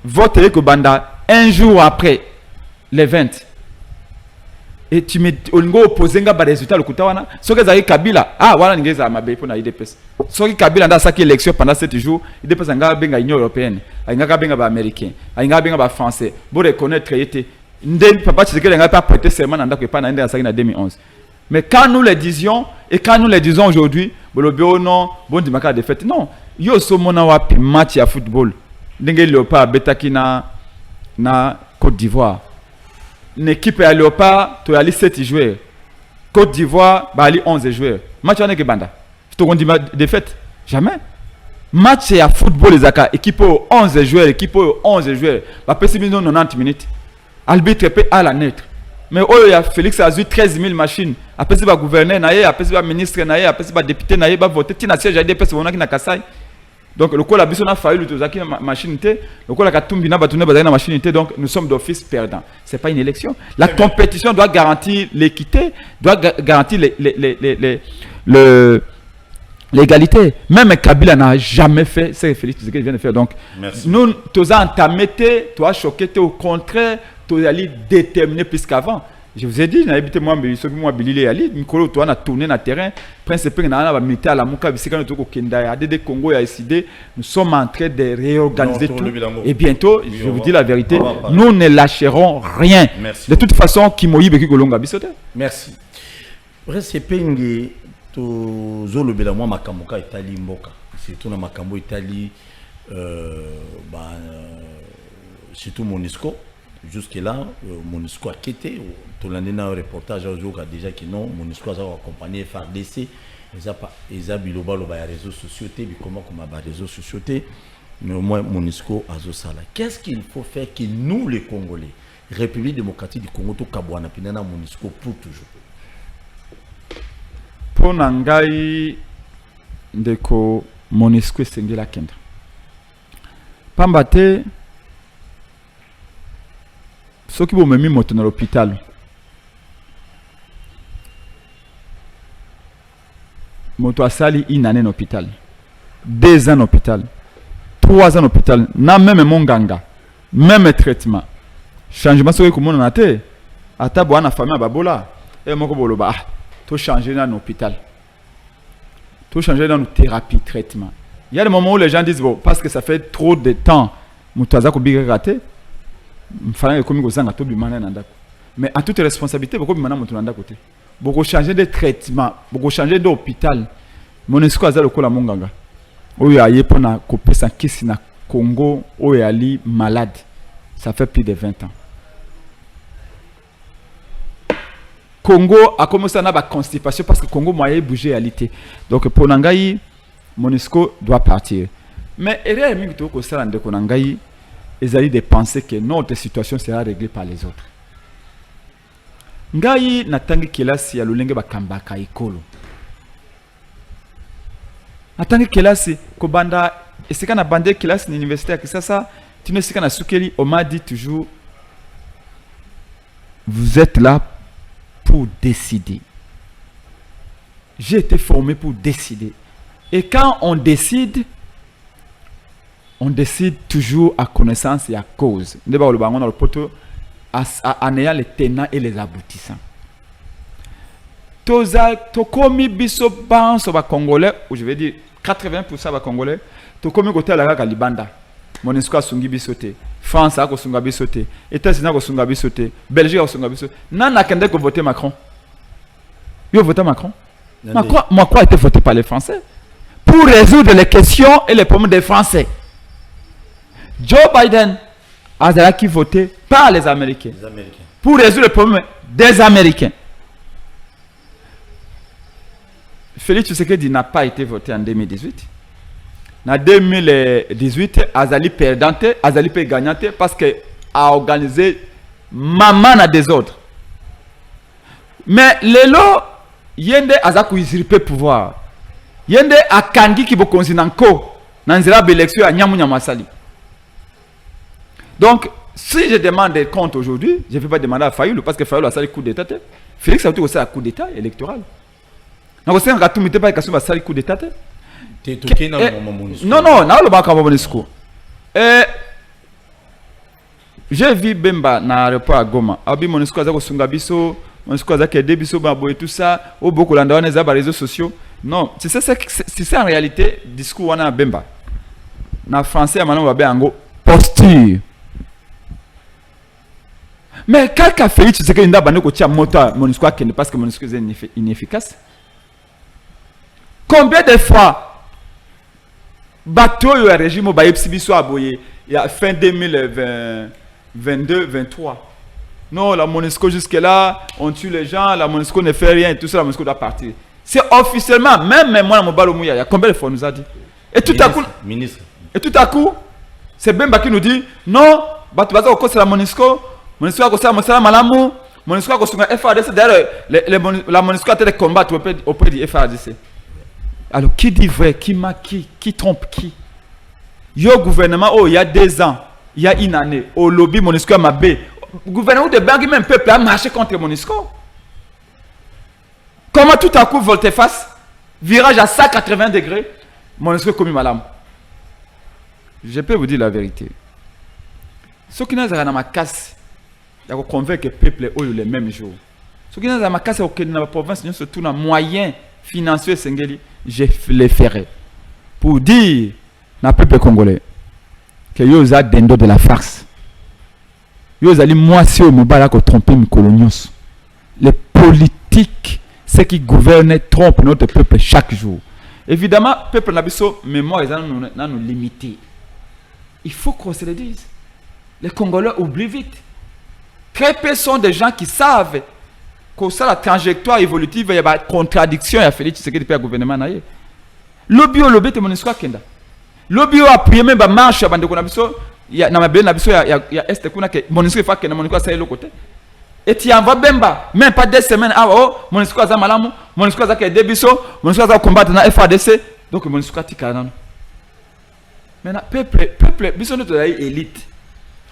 vote que banda 1 jour après les 20. Et tu me olingo opposé nga ba résultat le kutawana, so que za Kabila, wana ngeza mabe pour na IDPS. So que Kabila nda saki élection pendant 7 jours, IDPS nga benga Union européenne. Nga benga ba américain, nga benga ba français. Pour reconnaître était ndem papa Tshisekedi nga pas prêter serment nda ko pas na ndé saki na 2011. Mais quand nous le disions et quand nous le disons aujourd'hui, bolobio non bon dimaka défaite non yo so mona wapi match ya football ndenge Léopard betaki na Côte d'Ivoire une équipe ya Léopard to ali 7 joueurs Côte d'Ivoire ba ali 11 joueurs match wana ke banda to gondi défaite jamais match ya football ezaka équipe 11 joueurs équipe 11 joueurs ba pesi bino 90 minutes arbitre peut à la neutre mais il y a Félix Azui 13 000 machines après c'est ba gouverneur na ye après c'est ba ministre na ye après c'est ba député na ye ba voter tina siège ADP c'est on a qui na Kasai donc le col a biso na failli le tozaki na machine té le col a katumbi na batune bazaki na machine té donc nous sommes d'office perdants c'est pas une élection la compétition doit garantir l'équité doit garantir l'égalité même Kabila n'a jamais fait ce que Félix Tshisekedi vient de faire donc merci. Nous toza entamé toi choqué au contraire tu es déterminé plus qu'avant. Je vous ai dit, j'ai habité moi, ceux qui m'ont habilité, Nicolas, tu as tourné dans le terrain, principalement, on a milité à la Mouka, Congo a décidé, nous sommes en train de réorganiser tout. Et bientôt, je vous dis la vérité, nous ne lâcherons rien. Merci. De toute façon, Kimoyi Beki Golonga Bisote. Merci. Resepenge, to zolobela moi Makamoka Italie Mboka. Surtout na Makambo Italie, surtout Monisco. Jusque-là, MONUSCO a quitté. Tout l'année, dans le reportage, on a déjà que non, MONUSCO a accompagné FARDC. Ils ont biloba les réseaux sociaux, comment les réseaux sociaux, mais au moins MONUSCO a ça. Qu'est-ce qu'il faut faire que nous, les Congolais, République démocratique du Congo, tout Kabouana, Pinana, MONUSCO pour toujours? Pour Nangai, Ndeko, MONUSCO est Sengela Kenda. Pambate. Ceux qui vont me mettre dans l'hôpital, moto asali une année d'hôpital, 2 ans d'hôpital, 3 ans d'hôpital, na même mon ganga, même traitement, changement sur que mon ate, ata boana famille à babola, et mon boloba, tout changer dans l'hôpital, tout changer dans nos thérapies, traitement. Il y a des moments où les gens disent bon parce que ça fait trop de temps, moto azako bigé raté. Mais en toute responsabilité, beaucoup de changer de traitement, beaucoup changer d'hôpital. MONUSCO a le coup la monganga. Oyo aye pona kopesa kisi na Congo, oyo ali malade. Ça fait plus de 20 ans. Congo a commencé à avoir une constipation parce que Congo moyen bouger à l'été. Donc pour Nangaï, MONUSCO doit partir. Mais erreur mingi to ko sala ndeko Nangaï. Ils allaient de penser que notre situation sera réglée par les autres. Ngai natangi kelasi ya lolenge bakambaka ikolo. Natangi kelasi kobanda esika na bande kelasi na université ya Kisasa, tino esika na sukeli on m'a dit toujours vous êtes là pour décider. J'ai été formé pour décider. Et quand on décide toujours à connaissance et à cause. En ayant les tenants et les aboutissants. Tokomi biso banso ba Congolais, ou je vais dire 80% ba Congolais, tokomi côté la kaka libanda. MONUSCO asungi bisote, France a kosunga bisote, États-Unis a kosunga bisote, Belgique a kosunga bisote. Nana kende ko voter Macron. Yo voter Macron. Moi quoi était voté par les Français pour résoudre les questions et les problèmes des Français. Joe Biden a qui voté par les Américains pour résoudre le problème des Américains. Félix Tshisekedi n'a pas été voté en 2018. En 2018, Azali perdante, Azali gagnante parce que a organisé maman à des autres. Mais lelo yende azaku usurper pouvoir. Yende akangi ki bokonzi nanko nanzira élection à nyamu nyamasali. Donc, si je demande des comptes aujourd'hui, je ne vais pas demander à Fayoulou parce que Fayoulou a sali coup d'état. Félix a aussi un coup d'état électoral. Donc, si on a tout mis pas qu'il a sali coup d'état. Non, non, non, le banque à MONUSCO. J'ai vu Bemba dans l'aéroport à Goma. Abi MONUSCO a sunga biso, MONUSCO a aidé biso babo et tout ça. Au beaucoup l'endroit on a réseaux sociaux. Non, c'est ça en réalité discours on a Bemba. Na français maintenant on va bien en gros posture. Mais quelqu'un fait tu sais que n'a pas de côté moto MONUSCO parce que MONUSCO est inefficace. Combien de fois bateau le régime ba yepsibiso aboye il y a fin 2022 23. Non, la MONUSCO jusque là, on tue les gens, la MONUSCO ne fait rien et tout ça, la MONUSCO doit partir. C'est officiellement, même moi, mon balo mouya, il y a combien de fois on nous a dit? Et tout à coup, c'est Bemba qui nous dit non, c'est la MONUSCO, MONUSCO a c'est Malamu, MONUSCO a c'est FARDC. D'ailleurs, la MONUSCO a été combattre auprès du FARDC. Alors, qui dit vrai, qui trompe qui? Yo gouvernement, il y a 2 ans, il y a une année, au lobby MONUSCO a mabé. Le gouvernement de Bangui, même peuple, a marché contre MONUSCO. Comment tout à coup, volte-face, virage à 180 degrés, MONUSCO commis malam. Je peux vous dire la vérité. Ceux qui n'ont pas ma casse, il y a convaincre le peuple le même jour. Ceux qui n'ont pas ma casse, dans la province, surtout dans moyen financier, je les ferai. Pour dire au peuple congolais que vous avez des de la farce. Vous allez moi si vous me tromper mes coloniaux. Les politiques, ceux qui gouvernent, trompent notre peuple chaque jour. Évidemment, le peuple n'a pas mémoire, nous limité. Il faut qu'on se le dise. Les Congolais oublient vite. Très peu sont des gens qui savent que ça, la trajectoire évolutive, il y a une contradiction, il y a Félix Tshisekedi depuis le gouvernement. Lobby au lobby, c'est mon histoire. Lobby a appuyé même la marche, il y a est kuna que MONUSCO fa que MONUSCO ça est l'autre côté et tu envoies Bemba même pas 2 semaines MONUSCO za malamu MONUSCO za que debiso MONUSCO za combattre na FARDC donc MONUSCO tika nan maintenant peuple biso notre élite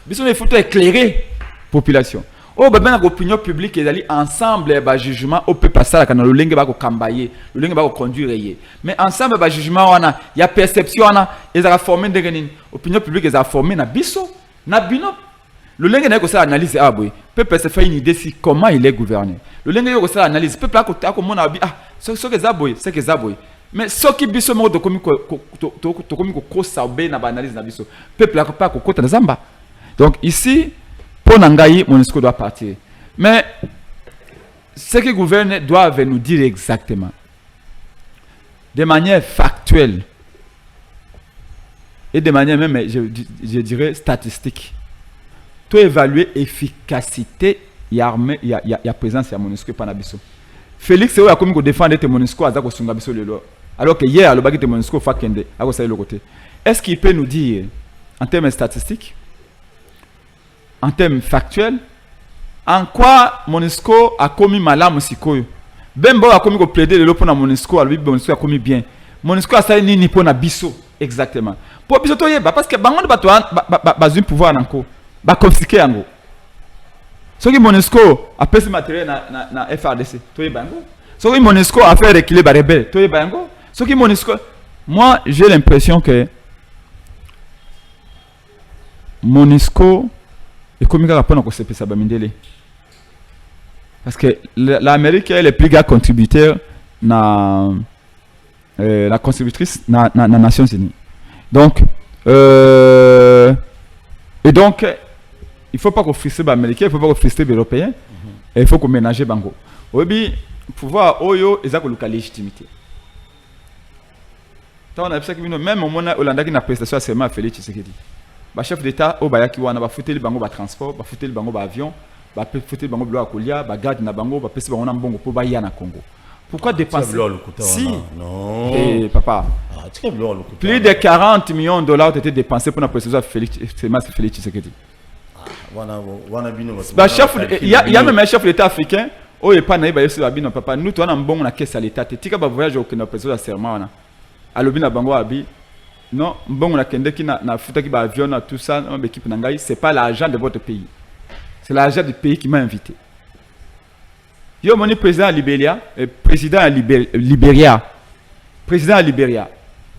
biso il faut éclairer population ben l'opinion publique est ensemble ba jugement au peut passer la kana lolenge ba ko kambaye lolenge ba ko conduire mais ensemble ba jugement wana ya perception wana ils a formé de ganin opinion publique ils a formé na biso na bino lolenge na ko ça analyse boy peuple se fait une idée si comment il est gouverné lolenge yo ko ça analyse peuple ko mona bi ce que ça boy c'est que ça boy mais ce qui biso mo to komi ko sabe na ba analyse na biso peuple ko pas ko kota na zamba donc ici pour Nangaï, MONUSCO doit partir. Mais ceux qui gouvernent doivent nous dire exactement, de manière factuelle, et de manière même, je dirais, statistique, pour évaluer l'efficacité et la présence de MONUSCO par Nabiso. Félix, c'est comme défendre MONUSCO alors que hier, le MONUSCO Fakende, à le côté. Est-ce qu'il peut nous dire, en termes statistiques, en termes factuels, en quoi MONUSCO a commis malam sikoyo? Bembo a commis plaider le pour MONUSCO, alors MONUSCO a commis bien. MONUSCO a ça ni pour na biso exactement. Pour biso to yeba parce que bango bato ba un pouvoir encore, ba confisquer ango. Ce qui MONUSCO a pris matériel na FARDC, to yeba ango. Ce qui MONUSCO a fait reculer ba rebelle, to yeba ango. Ce qui MONUSCO, moi j'ai l'impression que MONUSCO et comme il a rappelé parce que l'Amérique est le plus grand contributeur la contributrice dans les Nations Unies. Donc et donc il ne faut pas qu'on frustre les Américains, il ne faut pas qu'on frustre les Européens, et il faut qu'on ménage les Bango. Oui, pouvoir oyo et ça que la légitimité. Tant on a que même au moment où l'Hollandais qui n'a prestation seulement Félix Tshisekedi. Le chef d'État, il a foutu le bango transport, il a foutu le bango avion, il a foutu le bango bloc il a garde na bango, il a foutu le bango pour bailler na Congo. Pourquoi dépenser? Si, non. Papa, plus de 40 millions de dollars ont été dépensés pour la prestation de Félix Tshisekedi. Il y a même un chef d'État africain, il n'est pas naïf, papa. Nous, on a un bon caisse à l'État. Tu as voyagé au Kenya, prestation de serment. À l'objet bango abi. Non, bon, on a qui na foutu qui avion tout ça, l'équipe Nangaï, c'est pas l'argent de votre pays. C'est l'argent du pays qui m'a invité. Yo mon président à Libéria, président à Libéria.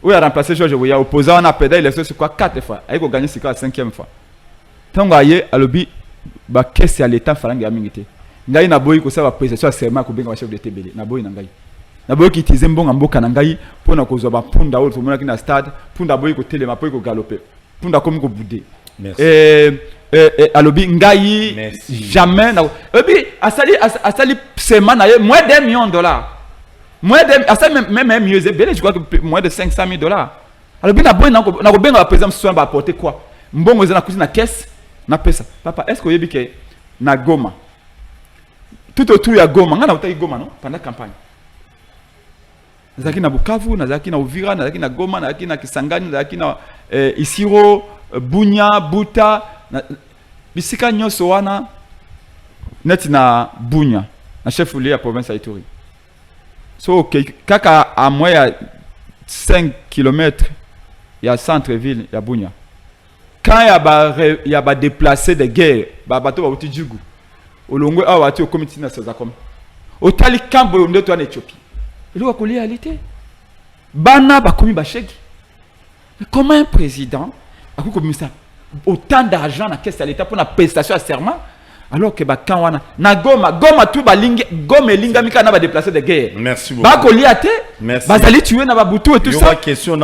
Où il a remplacé George Weah, opposant on a perdu l'élection sur quoi 4 fois, il a gagné c'est quoi 5e fois. Tant gaillé à l'objet ba caisse à l'état faranga mingité. Ngai na boy ko ça va président serment ko benga chef de TBD. Na boy Nangaï. Na boy qui utilisait mbonga mboka Nangaï pour na kozwa ba punda oyo tomona ki na stade punda boy ko telema po ko galoper punda comme ko bouder alobi ngai jamais na obi asali sema na ye moins d'$1 million Même mieux, je crois que moins de 500 000 $. Alors, bien, par exemple, si on va apporter quoi? Bon, on a cousin na caisse, na pesa. Papa, est-ce que vous avez que na Goma? Tout autour il y a Goma, on a Goma non pendant la campagne. Nazaki na Bukavu, nazaki na Uvira, nazaki na Goma, nazaki na Kisangani, nazaki na Isiro, Bunya, Buta, bisika nyonso wana net na Bunya, na chef lieu ya province ya Ituri. So kaka à moins ya 5 km il y a centre-ville, il y a Bunya. Quand il y a des déplacés de guerre, bateau va au Tidjugou. Au Longo, à Wati, au comité national. Au Tali Kambo, on est en Éthiopie. Il doit coller à l'été. Bana, Bakomi Bachegi. Comment un président a comme ça autant d'argent dans la caisse à l'État pour la prestation à serment, alors que Bakanwana, na Goma, tout Goma et Lingamika n'a pas déplacé de guerre. Merci beaucoup. Bakoliate, Bazali tué, n'a pas boutou et tout ça.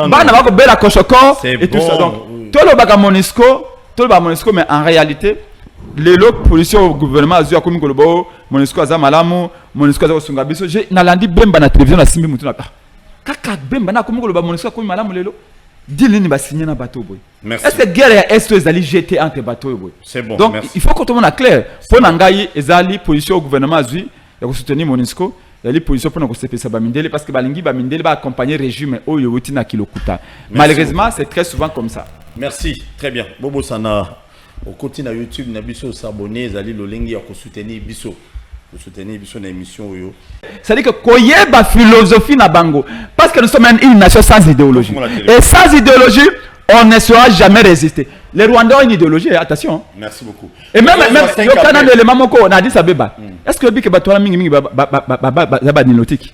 Bana va bela Koshoko et tout ça. Donc, tout le baga Monisco, mais en réalité, les autres policiers au gouvernement a dit à Komikolobo, Monisco a Malamu, Monisco a Sungabiso. J'ai nalandi Bemba na télévision na Simbi Moutouna. Kaka Bemba na Komikoloba Monisco a Malamu lelo. Dis-le va signer dans bateau boy. Est-ce que guerre est-ce que allez jeter entre bateaux boy? C'est bon. Donc il faut que tout le monde soit clair. Pour n'engager ezali position au gouvernement azui et soutenir Monisco, il y a les positions pour nous CP Sabamindele parce que Balingi Bamindele va accompagner le régime au Yowiti na Kilokuta. Malheureusement, c'est très souvent comme ça. Merci, très bien. Bobo Sana au côté na YouTube na biso s'abonner ezali lolengi ya ko soutenir biso. Soutenir une émission. C'est-à-dire que koyeba philosophie na bango parce que nous sommes une nation sans idéologie. Et sans idéologie, on ne saura jamais résister. Les Rwandais ont une idéologie, attention. Merci beaucoup. Et même le Canada de l'élément on a dit ça beba. Est-ce que le bateau mingi ba nilotique?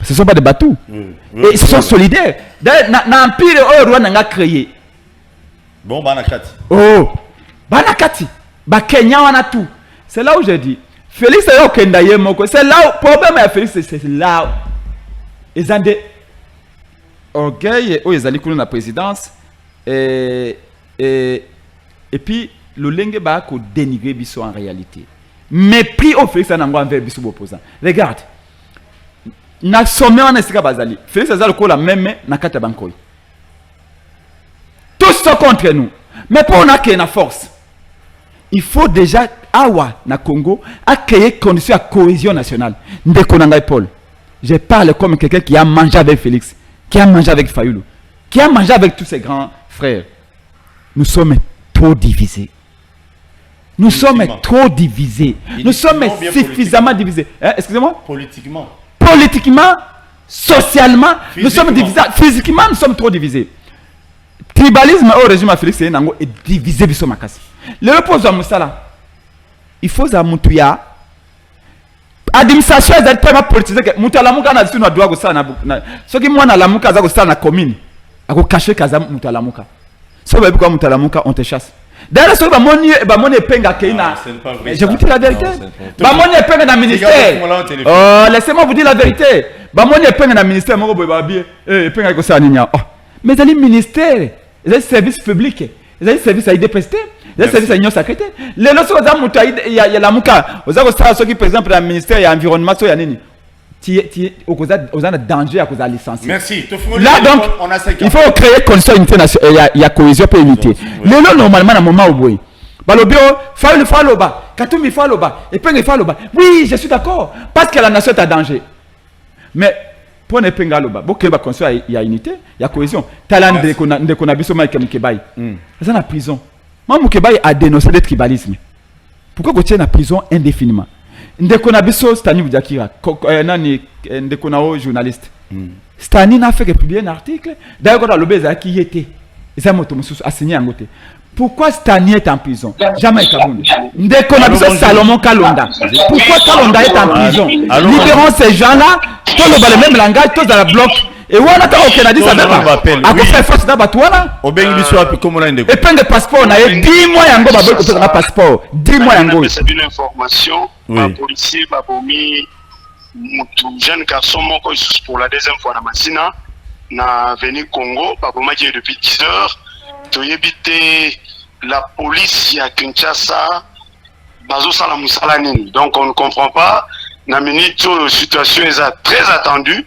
Ce sont pas des bateaux. Et ils sont solidaires. Dans l'empire Rwanda a créé. Bon banakati. Oh, banakati. Ba Kenya on a tout. C'est là où j'ai dit Félix est au Kendaye Moko. C'est là où le problème est Félix, c'est là où ils ont des orgueil où ils allaient couler la présidence et puis le lingue va dénigrer Bissot en réalité. Mépris au Félix Anango envers Bissot opposant. Regarde, na sommet on est Bazali. Félix Azal ko la même na kata bankoy. Tous sont contre nous. Mais pour on a qu'il y a une force. Il faut déjà awa na Congo à créer conditions à cohésion nationale. Ndekonanga Paul. Je parle comme quelqu'un qui a mangé avec Félix, qui a mangé avec Fayoulou, qui a mangé avec tous ses grands frères. Nous sommes trop divisés. Nous sommes trop divisés. Nous sommes suffisamment divisés. Hein, excusez-moi. Politiquement, socialement, nous sommes divisés. Physiquement, nous sommes trop divisés. Tribalisme au régime à Félix est divisé. Le repos de Moussala, il faut que Moutouya, l'administration est tellement politisée que Moutalamuka n'a pas droit de ça. Ce qui moi, la Mouka, c'est la commune. Il faut cacher Kazam Moutalamuka. Si vous avez quoi Moutalamuka, on te chasse. D'ailleurs, ce que je vous dis la vérité. Bamoni est peine dans le ministère. Oh, laissez-moi vous dire la vérité. Bamoni est peine dans le ministère. Mais dans le ministère, les services publics, les services à IDPST, les services à l'Union secrétaire. Les lorsque il y a la Mouka, vous avez ceux qui, par exemple, dans le ministère, il y a l'environnement, il y a Nini. Vous avez danger à cause de la licence. Merci. Là, donc, il faut créer conditions nationale. Il y a cohésion pour unité. Les lots, normalement, à un moment où il oui, je suis d'accord. Parce que la nation est en danger. Mais, pour ne pas il y a unité, il y a cohésion. Talent de Konabiso Mike Mkebaï. C'est la prison. Moi, Mkebaï a dénoncé le tribalisme. Pourquoi vous êtes en prison indéfiniment? Ndekonabiso Stani Boudiakira, Ndekonao journaliste. Stani n'a fait que publier un article. D'ailleurs, quand le a qui était, ils ont assigné un côté. Pourquoi Stani est en prison? Jamais Kaboun. Ndekonabiso Salomon Kalonda. Pourquoi Kalonda est en prison? Libérons ces gens-là, tous le même langage, tous dans la bloc. Et où on a au Canada, ça va pas. À quoi faire force d'Abatouana? Au Bengi Bissot, comme on a une. Et plein de passeports, on a 10 mois en go, on a passeport. 10 mois en go. C'est une information. Un policier m'a promis un jeune garçon pour la deuxième fois dans Massina. Na venu Congo, papa m'a dit depuis 10 heures. Tu as évité la police à Kinshasa. Bazo Salamoussalanini. Donc on ne comprend pas. na minute situation est très attendue,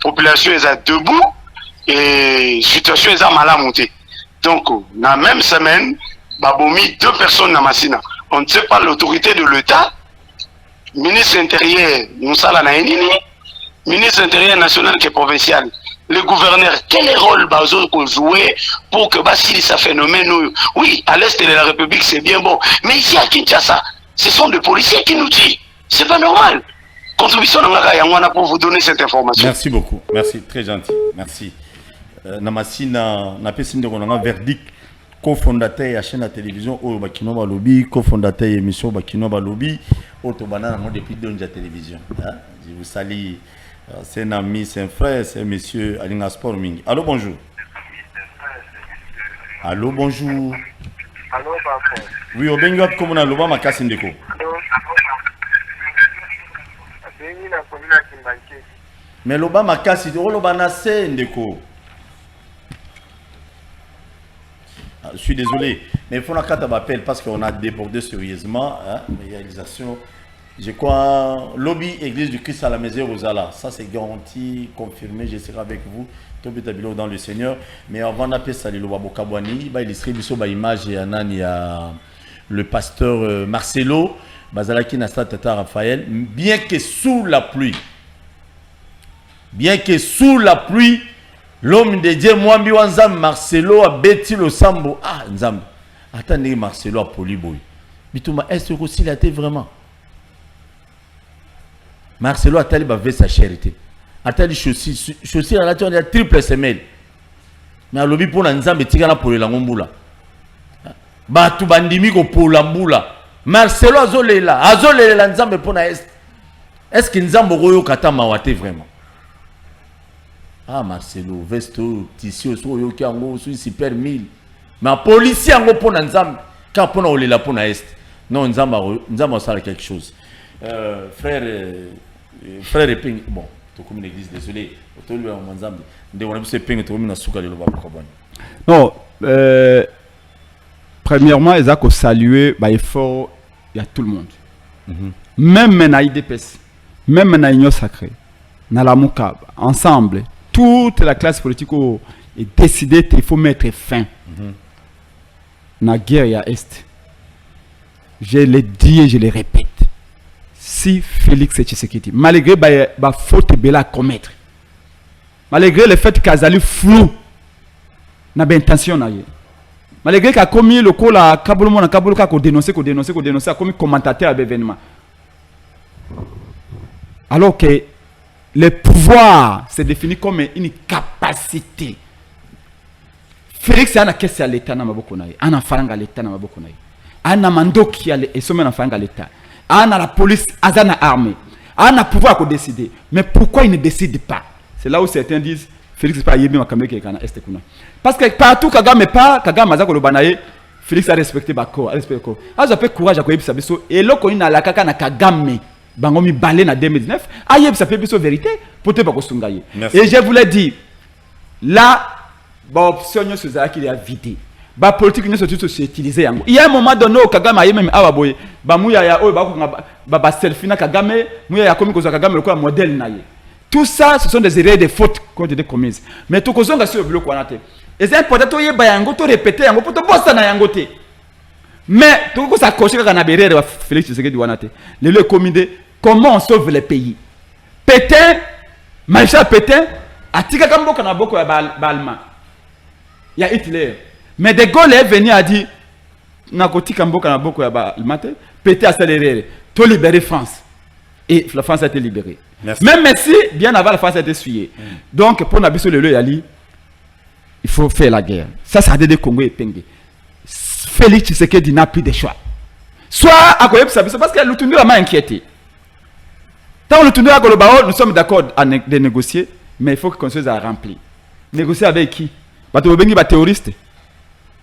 population est debout et situation est mal à monter. Donc la même semaine, babomi 2 personnes na Massina. On ne sait pas l'autorité de l'État, ministre intérieur Moussala Naenini, ministre intérieur national qui est provincial, le gouverneur, quel rôle Bazo peut jouer pour que si ça phénomène, oui, à l'est de la République c'est bien bon, mais ici à Kinshasa, ce sont des policiers qui nous tuent, c'est pas normal. Contribution pour vous donner cette information. Merci beaucoup, merci, très gentil, merci. Namasina, n'a pas signé un verdict. Co-fondateur de la chaîne de télévision au Bakino Balobi, co-fondateur de l'émission Bakino Balobi, au Tobana depuis 2 ans de télévision. Je vous salue. C'est un ami, c'est un frère, c'est un monsieur Alinga Sport Ming. Allô, bonjour. Allô, bonjour. Allô, papa. Oui, au Benga, comment on a l'Obama Makassi Ndeko. Mais l'Obama Makassi, l'Obama c'est Ndeko. Je suis désolé, mais il faut la carte d'appel parce qu'on a débordé sérieusement. Réalisation, je crois, lobby Église du Christ à la Maison Rosala. Ça, c'est garanti, confirmé. Je serai avec vous, Tobétabilo dans le Seigneur. Mais avant d'appeler ça, le Wabokabwani, il distribue sur l'image et il y a le pasteur Marcelo, Bazalaki Nasta Tata Raphaël. Bien que sous la pluie, l'homme de Dieu, Mwambi Wanzam, Marcelo a bêti le sambo. Ah, Nzam. Attendez, Marcelo a poliboy. Bitouma, est-ce que s'il a été vraiment? Marcelo a tali bavé sa charité. A tali chaussure à la tour de la triple semelle. Mais à l'obi pour Nzam et Tigana pour la Ngombula. Batu bandimi ko pour la Mboula. Marcelo azolela Nzam pour na est. Est-ce que Nzam Royo Kata Mawate vraiment? Ah, Marcelo, Vesto, Tissio, Soyoki, Ango, Super 1000. Mais un policier, Ango, pour Nzam, quand on est là pour l'Est. Non, Nzam a quelque chose. Frère Eping, bon, tu comme une église, désolé. Non, premièrement, il faut saluer l'effort, il y a tout le monde. Même dans l'IDPS, même dans l'Union sacrée, dans la Mouka, ensemble. Toute la classe politique est décidée qu'il faut mettre fin à la guerre à l'Est. Je le dis et je le répète. Si Félix Tshisekedi, malgré la faute à commettre, malgré le fait qu'il a flou, n'a pas intention, malgré qu'il a commis le coup à Kaboulou, qu'il a dénoncé, a commis commentateur à l'événement. Alors que le pouvoir se définit comme une capacité. Félix a question à l'État na maboko na ye, ana faranga l'État na maboko na ye. Ana mandoki ya esome na faranga l'État. Ana la police, azana armée. Ana pouvoir ko décider. Mais pourquoi il ne décide pas? C'est là où certains disent Félix pas yébi makambe ke kana est kuna. Parce que partout Kagame azako lobanaye, Félix a respecté bako, a respecté ko. Aza pe courage a ko yebisa biso et loko ina la kaka na Kagame. Bangomi balé en 2019, aïe, ça peut être vérité, pour te pas kosungaye. Et je voulais dire, là, l'option sur ça qui est vidé. La politique ne se utiliser. Il y a un moment donné où Kagame a même awaboye, bamouya ya o ba selfie na Kagame, mouya ya komi koza Kagame le quoi modèle naye. Tout ça, ce sont des erreurs, des fautes qui ont été commises. Mais tout kozonga sur le bloc wanate. Et c'est important to ye bayango to répéter yango pour to bossa na yangote. Mais tout ça coché quand on a béré Félix Tshisekedi wanate. Le comité. Comment on sauve le pays? Pétain, Maréchal Pétain, a tika kambo kana boko ya Balma. Il y a Hitler. Mais De Gaulle est venu à dire, na koti kambo kana boko ya Balma, Pétain a céléré, to libérer France. Et la France a été libérée. Merci. Même si, bien avant la France a été essuyée. Donc, pour Nabiso le Yali, il faut faire la guerre. Ça a été des Congo et Pengé. Félix Tshisekedi n'a plus de choix. Soit à Koyep Sabiso, parce que le Tundu m'a inquiété. Tant le Tundu à Golobao, nous sommes d'accord de négocier, mais il faut que qu'on soit rempli. Négocier avec qui? Bato Bengi ba terroriste.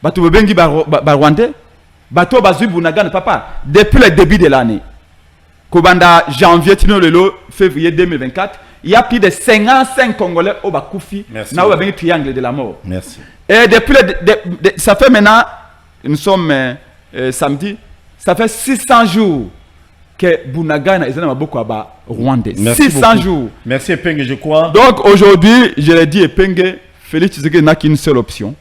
Bato Bengi ba Rwandais. Bato Bazui Bounagan papa. Depuis le début de l'année, Kobanda janvier, février 2024, il y a plus de 55 Congolais au Bakoufi. Merci. Now avec triangle de la mort. Merci. Et depuis ça fait maintenant, nous sommes samedi, ça fait 600 jours que Bunagana est un beaucoup à Rwandais. Merci 600 beaucoup. jours. Merci Epenge, je crois. Donc aujourd'hui, je l'ai dit, Epenge, Félix Tshisekedi n'a qu'une seule option,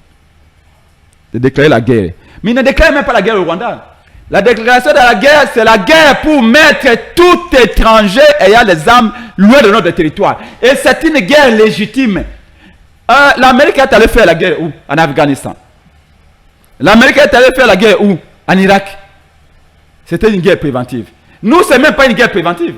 de déclarer la guerre. Mais il ne déclare même pas la guerre au Rwanda. La déclaration de la guerre, c'est la guerre pour mettre tout étranger ayant des armes loin de notre territoire. Et c'est une guerre légitime. L'Amérique est allée faire la guerre où? En Afghanistan. L'Amérique est allée faire la guerre où? En Irak. C'était une guerre préventive. Nous, ce n'est même pas une guerre préventive.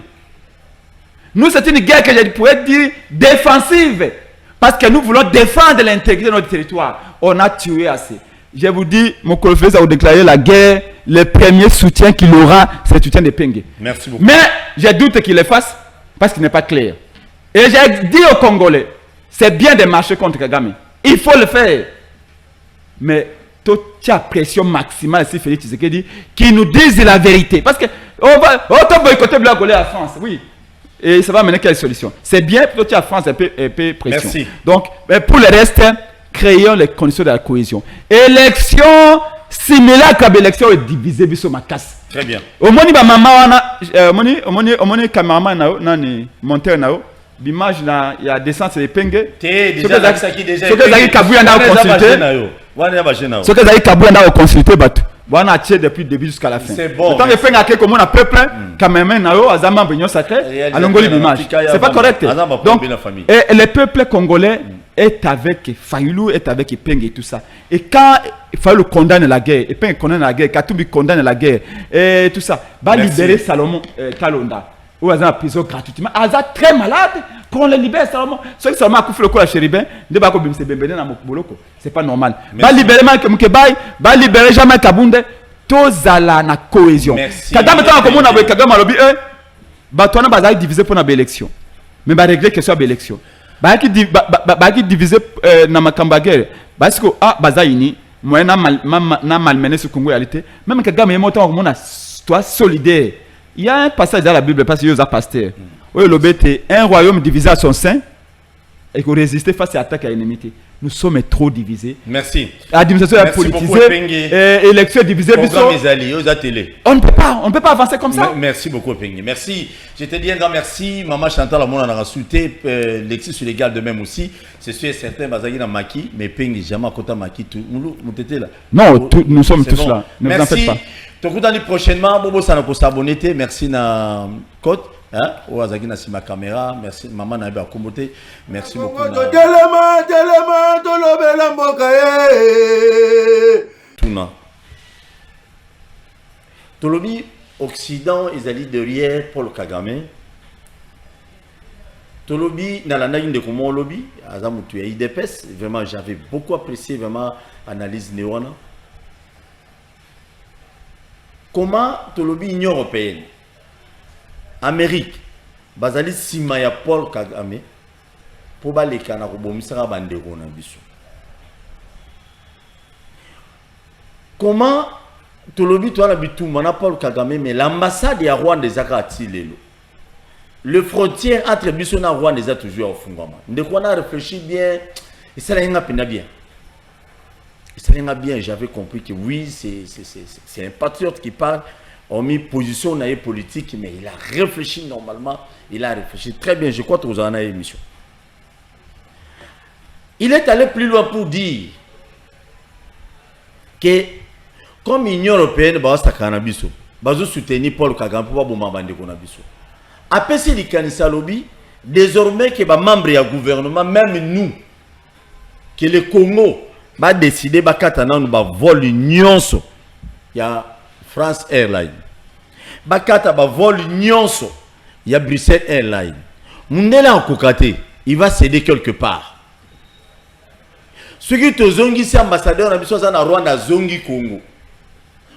Nous, c'est une guerre que je pourrais dire défensive. Parce que nous voulons défendre l'intégrité de notre territoire. On a tué assez. Je vous dis, mon collègue a déclaré la guerre. Le premier soutien qu'il aura, c'est le soutien de Penge. Merci beaucoup. Mais je doute qu'il le fasse parce qu'il n'est pas clair. Et j'ai dit aux Congolais, c'est bien de marcher contre Kagame. Il faut le faire. Mais toute la pression maximale, si Félix Tshisekedi, qui nous dise la vérité. Parce que on va boycotter le Congolais à France, oui. Et ça va mener quelle solution? C'est bien pour toute la France un peu pression. Merci. Donc, pour le reste, créons les conditions de la cohésion. Élection similaire à l'élection divisée sur ma casse. Très bien. Au moni ba maman wana omoni cameraman nao nani monteur nao l'image na ya descente de Penge. Déjà ça qui déjà. Ce que Zaki Kabuya na consulter. Ce que Zaki Kabuya na consulter batu. Wana tié depuis le début jusqu'à la fin. C'est bon. Tant que Penge a comme on a peuple cameraman nao azama benyo sacré alongoli l'image. C'est pas correct. Donc et le peuple congolais est avec Fayulu, est avec Penge et tout ça. Et quand Fayulu condamne la guerre, et Penge condamne la guerre, Katumbi condamne la guerre, et tout ça, va libérer Salomon Kalonda, ou Aza en prison gratuitement. Aza très malade, qu'on le libère Salomon. Ceux qui Salomon a coupé le cou à Chéribin, c'est pas normal. Va libérer Mkebai, va libérer jamais Kabunde, Tozala na cohésion. Kagame tant comme on a Kagame lobby, Batouana Bazaï divisé pour une élection. Mais va régler que soit l'élection. Baki divisé na makamba guerre parce que bazaini moi na malmené ce Congo réalité même Kagame est monté comme on a toi solidaire. Il y a un passage dans la Bible parce que Yosa pasteur où le bête un royaume divisé à son sein et qu'on résister face à l'attaque à l'ennemi. Nous sommes trop divisés. Merci. L'administration est politisée, élection divisée. On ne peut pas avancer comme ça. Merci beaucoup, Penge. Merci. Je te dis un grand merci. Maman Chantal, on a insulté. Lexis sur l'égal de même aussi. C'est sûr et certain, Bazagi na Maki, mais Penge, jamais à côté Maki. Non, nous sommes tous là. Ne vous en faites pas. Donc, prochainement, Bobo Sanoko s'abonner. Merci na Côte. Hein? Oh, Azaki na sima caméra. Merci maman na ba kombote. Merci beaucoup. Tuna. Tolobi Occident ils allaient derrière Paul Kagame. Tolobi na la naine de comment lobby azamutu ya IDPS vraiment j'avais beaucoup apprécié vraiment analyse néona. Comment Tolobi Union européenne Amérique, bazali sima ya Paul Kagame, pour baleka na kobomisaka bandeko na biso. Comment tolobi to na bituma na Paul Kagame mais l'ambassade ya Rwanda ezaka atilelo. Le frontière entre biso na Rwanda est toujours au fungama. Ndeko on a réfléchi bien et ça n'a pas bien. Ça n'a bien, j'avais compris que oui, c'est un patriote qui parle. On mis position dans les politiques, mais il a réfléchi normalement. Il a réfléchi très bien. Je crois que vous en avez émission. Il est allé plus loin pour dire que comme l'Union européenne, va soutenir Paul Kagame pour bombarder Konabiso. Après si les candidat lobby, désormais que les membres du gouvernement, même nous, que le Congo va décider de voler l'Union. Il y a France Airlines. Bakata ba vol nyonso. Il y a Bruxelles Airlines. Mundela en kokate, il va céder quelque part. Ce qui te zongi c'est ambassadeur na biso za na Rwanda zongi Congo.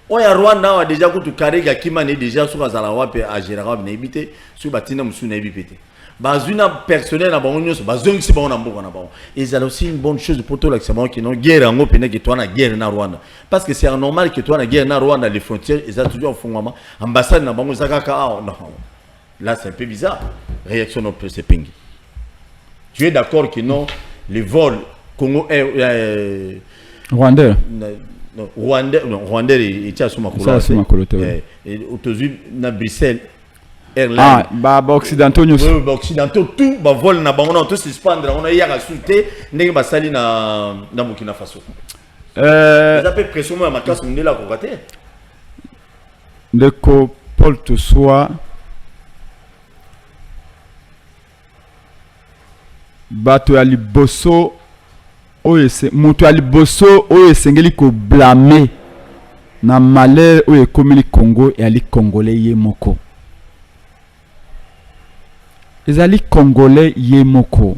Oya Rwanda a déjà kutu karega kimane déjà sur za la wape a général na ebité sur batina musu na ebipete. Bazuna personnel na bango nyonso bazongi se bango na mboka na bango. Et c'est aussi une bonne chose pour tout l'accès qui non guerre en opéné que toi na guerre na Rwanda. Parce que c'est normal que toi na guerre na Rwanda les frontières ils ont toujours au fond ambassade na bango zakaka non. Là c'est un peu bizarre. Réaction non plus c'est ping. Tu es d'accord que non les vols Congo Rwandais Rwandais et Tchasuma Kolote. Et autour na Bruxelles. Ah, bah occidentaux nous. Oui, occidentaux tout, bah vol na bango on tout suspendre, on a hier à souter, n'est pas sali na Burkina Faso. Ça peut pression à ma classe on est là pour rater. Le co Paul to soit bato ya liboso oyo moto ya liboso oyo esengeli ko blâmer na malheur oyo ekomeli Congo et ali congolais ye moko. Ezali congolais ye moko.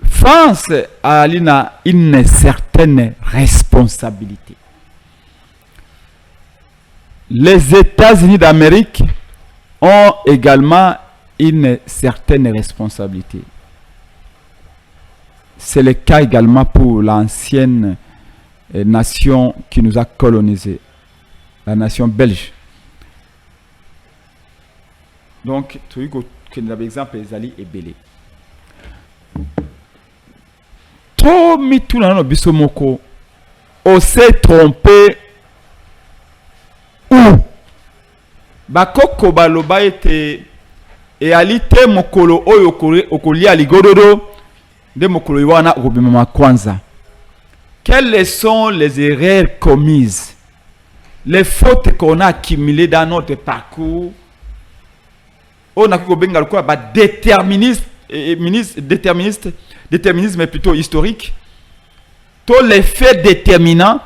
France a une certaine responsabilité. Les États-Unis d'Amérique ont également une certaine responsabilité. C'est le cas également pour l'ancienne nation qui nous a colonisés, la nation belge. Donc, tu vois que nous avons exemple Ezali et Belé. Trop mis tout dans nos bisomoko, on s'est trompé où? Bakoko baloba ete et alite mokolo oyo okoli aligododo de mokolo iwana obimama kwanza. Quelles sont les erreurs commises, les fautes qu'on a accumulées dans notre parcours? On a benga quoi ba déterminisme plutôt historique. Tous les faits déterminants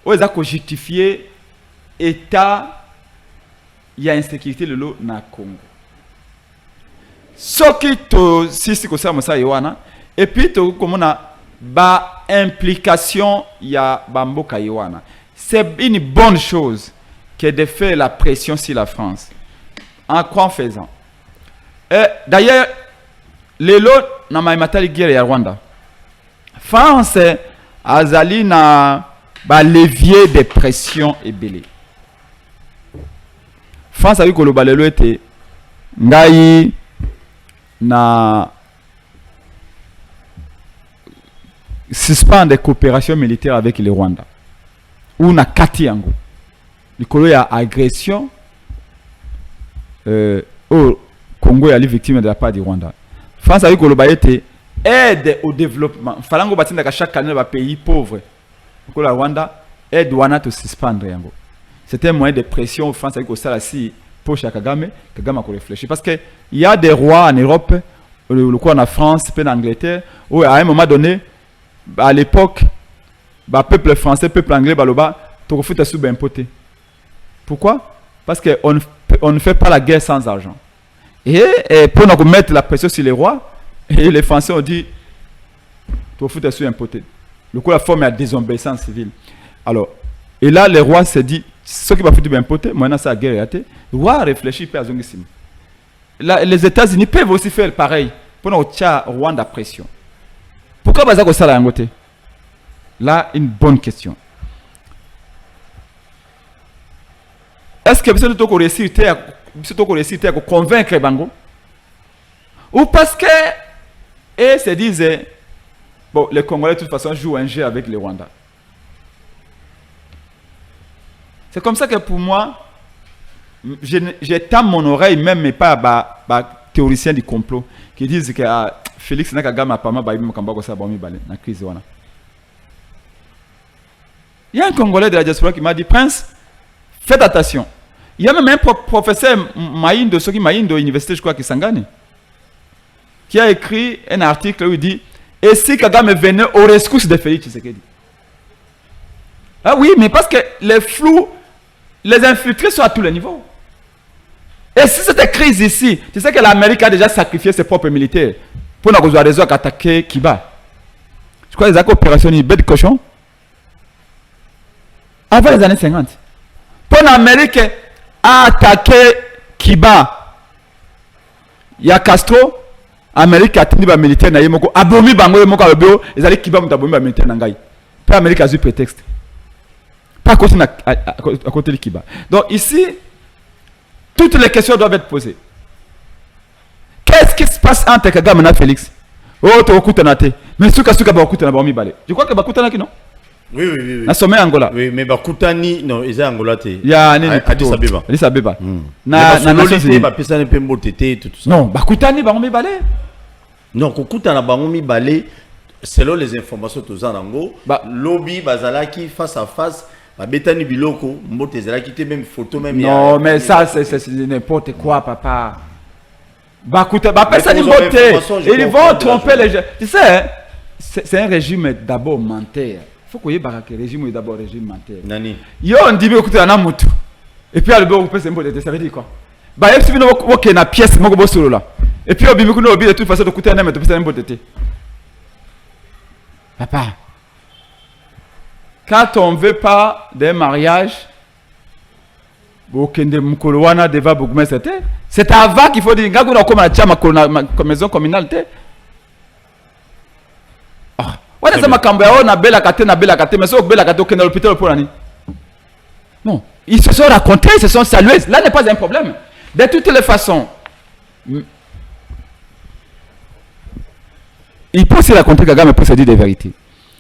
on les a justifié état il y a insécurité le lot na Congo. Ce qui to si ko ça mosa yoana et puis to comme on a ba implication ya bamboka yoana. C'est une bonne chose que de faire la pression sur la France. En quoi en faisant? D'ailleurs, les lots na maimatali guerre ya Rwanda. France azali na ba levier de pression et belé. France a vu que le balelo était ngai na suspend des coopérations militaires avec le Rwanda ou na kati yango. Le Congo ya agression au Congo est victime de la part du Rwanda. France a vu que le était aide au développement. Falango batinda ka chaque année ba pays pauvre. Pour la Rwanda aide wana to suspendre yango. C'était un moyen de pression France avec ça si pour Kagame a réfléchi parce que il y a des rois en Europe, le quoi en France, en Angleterre où à un moment donné à l'époque peuple français, peuple anglais baloba to fout sous impoté. Pourquoi? Parce que on ne fait pas la guerre sans argent. Et pour nous mettre la pression sur les rois, et les Français ont dit tu fout sous impoté. Le coup la forme est désobéissance civile. Alors et là les rois se dit ce qui va foutre bien poté, moi ça guerre été. Roi réfléchit pas zongissim. Là les États-Unis peuvent aussi faire pareil pour nous tirer Rwanda pression. Pourquoi bazako ça la ngoté? Là une bonne question. Est-ce que vous avez réussi à convaincre Bango? Ou parce que et se disent bon les Congolais de toute façon jouent un jeu avec les Rwandais. C'est comme ça que pour moi, j'étends mon oreille, même mais pas à théoriciens du complot, qui disent que Félix Nakagama pas mal na crise. Il y a un Congolais de la diaspora qui m'a dit, Prince, faites attention. Il y a même un professeur Maïndo, ce qui Maïndo, université, je crois, qui Sangane, qui a écrit un article où il dit, et si Kagame venait au rescousse de Félix Tshisekedi? Ah oui, mais parce que les flous, les infiltrés sont à tous les niveaux. Et si cette crise ici, tu sais que l'Amérique a déjà sacrifié ses propres militaires pour nous raison attaquer Kiba. Je crois que les opérations de bête cochon avant les années 50. Pour l'Amérique a attaqué Kiba, il y a Castro, l'Amérique a tenu les militaires, abomi bango yemoko abio, ils allaient Kiba mutabomi les militaires nangai. Pour l'Amérique a eu prétexte. Pas à côté de Kiba. Donc ici, toutes les questions doivent être posées. Qu'est-ce qui se passe entre Kagame et Félix? Oh, tu okutana te. Mais suka ba okutana ba mibale. Je crois que ba okutana ki non? Oui. Na sommet Angola. Oui, mais ba okutani non, ils Angola te. Ya nini Addis Abeba. Addis Abeba. Na Nations Unies ba pesa ne pembo tete tout ça. Non, ba okutani ba mibale. Non, kokutana ba mibale selon les informations tous en Ango, lobby bazalaki face à face. Betani biloko mbote zelaki te même photo même. Non, mais ça c'est n'importe quoi, papa. Bah écoutez, bah personne n'y vote. Ils vont tromper les gens. Tu sais, c'est un régime d'abord menteur. Il faut qu'on y ait le régime est d'abord régime menteur. Nani. Yo on dit écoutez on a mutu. Et puis à le bon c'est un peu de ça veut dire quoi. Bah il suffit de voir qu'il y a une pièce moi go solo là. Et puis au bibi qu'on oublie de toute façon de coûter un mais c'est un peu de thé. Papa. Quand on ne veut pas d'un mariage, c'est avant qu'il faut dire que la maison communale. Non, ils se sont racontés, ils se sont salués. Là n'est pas un problème. De toutes les façons, il peut se raconter Kagame pour se dire des vérités.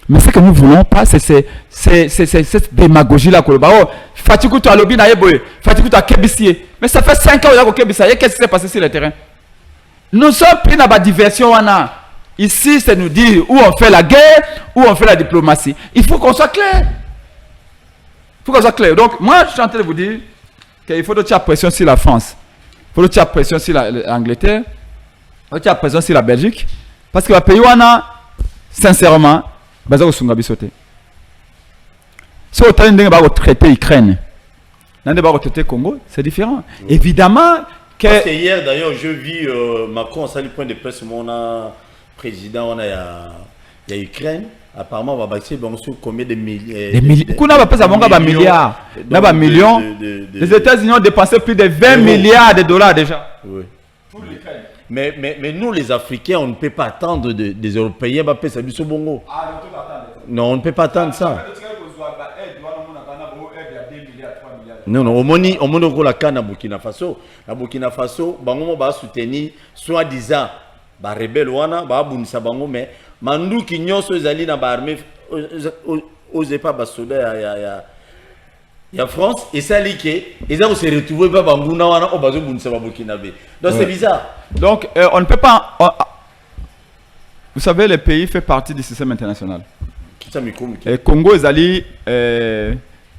Mais ce que nous ne voulons pas, c'est cette démagogie-là. Fatikou to alobi na yeboye, Fatikou to kebisie. Mais ça fait 5 ans que kebisa. Qu'est-ce qui s'est passé sur le terrain? Nous sommes pris dans la diversion. Ici, c'est nous dire où on fait la guerre, où on fait la diplomatie. Il faut qu'on soit clair. Il faut qu'on soit clair. Donc, moi, je suis en train de vous dire qu'il faut faire pression sur la France. Il faut faire pression sur l'Angleterre. Il faut faire pression sur la Belgique. Parce que le pays, sincèrement, si on traiter l'Ukraine, on traiter le Congo, c'est différent. Évidemment que... Parce que hier d'ailleurs je vis Macron ça lui point de presse mon président on a il y a Ukraine apparemment on va bâtir combien de milliards. Qu'on a pas à milliards, millions. Les États-Unis ont dépensé plus de 20 milliards de dollars déjà. Oui. Pour l'Ukraine. Mais nous, les Africains, on ne peut pas attendre des Européens. Non, on ne peut pas attendre ça. Non, au moins, la canne à Burkina Faso. À Burkina Faso, on va soutenir, soi-disant, les rebelles, mais Mandou qui n'y a pas l'armée, n'osez pas soldats. Il y a France et ça liqué et ça on s'est retrouvé pas Bangouna au bazou Burkinabé. Donc c'est bizarre. Donc on ne peut pas vous savez le pays fait partie du système international. Et Congo est allé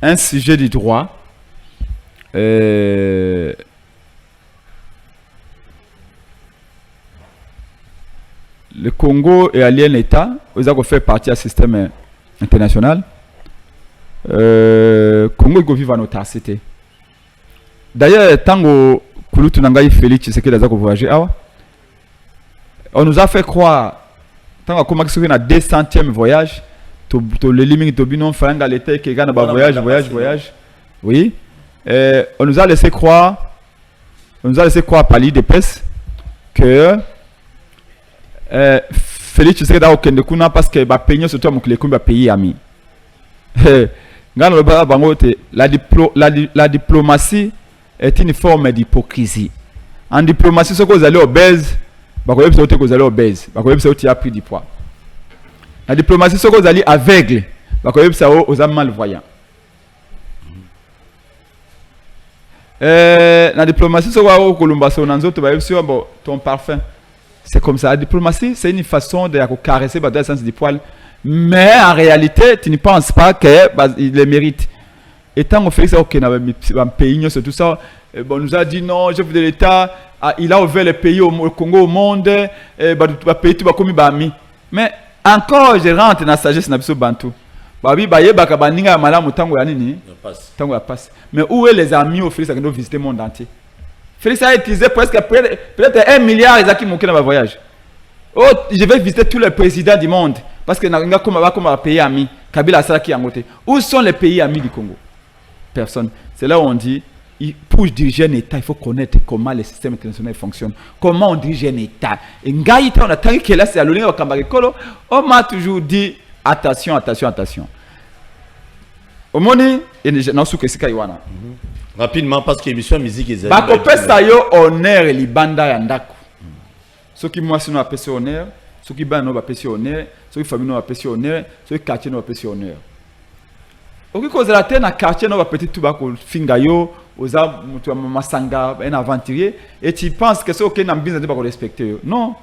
un sujet du droit le Congo est allié à l'État, ils ont fait partie du système international. Congo il vit en autarcité. D'ailleurs, tant que Kouloutou Nangaï Félix Tshisekedi a voyagé, on nous a fait croire, tant que comment on a 200e voyage, le limite de binon Fanga l'été qui gagne voyage. Oui. On nous a laissé croire, par l'IDPS que Félix Tshisekedi a aucun de kuna parce que payer surtout mon clé comme pays ami. La diplomatie est une forme d'hypocrisie. En diplomatie, ce que vous allez obèse, vous allez obèse, vous avez pris du poids. La diplomatie, ce que vous allez aveugle, vous avez malvoyant. La diplomatie, ce que vous avez ton parfum. C'est comme ça. La diplomatie, c'est une façon de caresser le sens du poil. Mais en réalité, tu ne penses pas qu'il les mérite. Et tant qu'on fait ça, un pays, tout ça, on nous a dit non, chef de l'État, il a ouvert le pays au Congo, au monde, le pays tout va comme il. Mais encore, je rentre dans la sagesse de Bantou. Mais où est les amis au Félix qui ont visité le monde entier? Félix a utilisé presque peut-être 1 milliard qui manquaient dans le voyage. Oh, je vais visiter tous les présidents du monde. Parce que nous avons un pays ami. Kabila Saraki Angote. Où sont les pays amis du Congo? Personne. C'est là où on dit, pour diriger un État, il faut connaître comment le système international fonctionne. Comment on dirige un État. Et Ngaïta, on a tant que là, c'est à l'Olé au Kambarikolo. On m'a toujours dit, attention. Au monde, il y a un souke Sikaiwana. Rapidement, parce que l'émission musique est Bako Pesa yo honneur et libanda yandako. Ce qui moi, sinon, appelle ça honneur. ceux qui ban no ba pensionnaire, ceux qui famille no ba pensionnaire, ceux qui quartier no ba pensionnaire. Ok, cause la terre na quartier no ba petit tout ba ko finga yo, oza mutu masanga un aventurier et tu penses que c'est ok na business ba ko respecter. Non,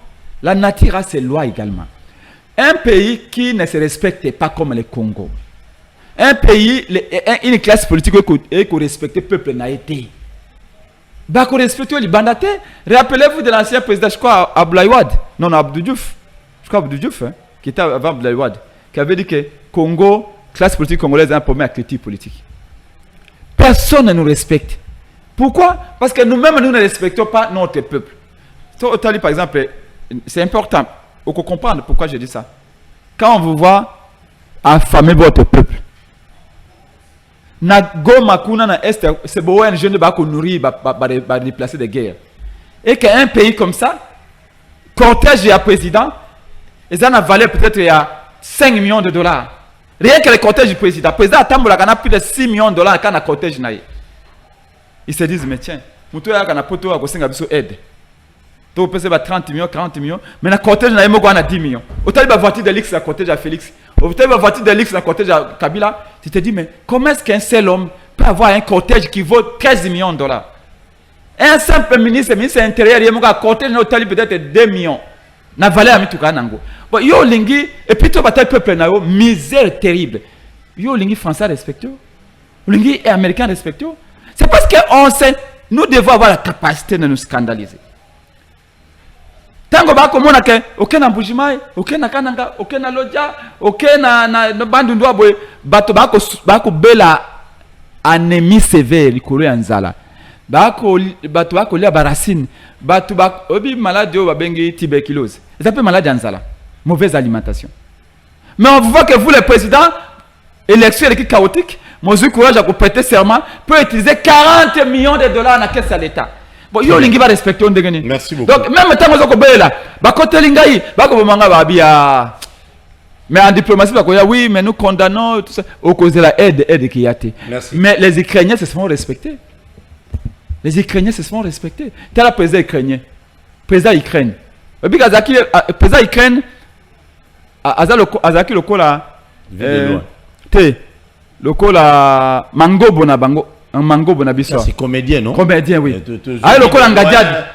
la nature a ses lois également. Un pays qui ne se respecte pas comme le Congo. Un pays, une classe politique qui respecte le peuple n'a été. Bah, qu'on respecte les bandatés. Rappelez-vous de l'ancien président, je crois, Abdoulaye Wade. Non, Abdou Diouf. Je crois Abdou Diouf, hein, qui était avant Abdoulaye Wade, qui avait dit que Congo, classe politique congolaise, est un problème avec critique politique. Personne ne nous respecte. Pourquoi? Parce que nous-mêmes, nous ne respectons pas notre peuple. Par exemple, c'est important. Il faut comprendre pourquoi je dis ça. Quand on vous voit affamer votre peuple, na Goma kuna na est, c'est beau un jeune qui nourrit, va déplacer des guerres. Et qu'un pays comme ça, cortège et président, ils en a valeur peut-être il y a 5 millions de dollars. Rien que le cortège du président. Le président a plus de 6 millions de dollars quand il a cortège. Ils se disent, mais tiens, il y a un poteau qui a aide. Tu peux 30 millions, 40 millions, mais le cortège a 10 millions. Autant il va voiture de l'X, la cortège à Félix. Autant il va voiture de l'X, la cortège à Kabila. Tu te dis, mais comment est-ce qu'un seul homme peut avoir un cortège qui vaut 13 millions de dollars? Un simple ministre de l'Intérieur, il a un cortège qui peut-être 2 millions. Na valeur à Mituka Nango. Bon, yo lingi, et puis tu vas le peuple na yo, misère terrible. Yo lingi français respectueux. Lingi américain respectueux. C'est parce que nous devons avoir la capacité de nous scandaliser. Tango ba ko mona ke okena mbujimai okena kananga okena loja okena na bandu ndo boy bato ba ko bela anémie sévère likolo ya nzala bato ba ko lia baracine bato ba obi malade yo babengi tuberculose ça peut malade ya nzala mauvaise alimentation. Mais on voit que vous le président élection qui chaotique monsieur courage à prêter serment peut utiliser 40 millions de dollars dans la caisse à l'état. Bon, yo lingi va respecter on dégagné. Merci beaucoup. Donc même tant que bela, ba côté lingai, ba ko manga ba bia. Mais en diplomatie ba ko ya oui, mais nous condamnons tout ça au cause de la aide qui y a été. Mais les Ukrainiens se font respecter. Les Ukrainiens se font respecter. T'as la président ukrainien. Président Ukraine. Et puis Kazaki président Ukraine azaki lokola te lokola mango bona bango. Un mango bonabiso. C'est comédien, non? Comédien, oui. Ah, le col en gadiade.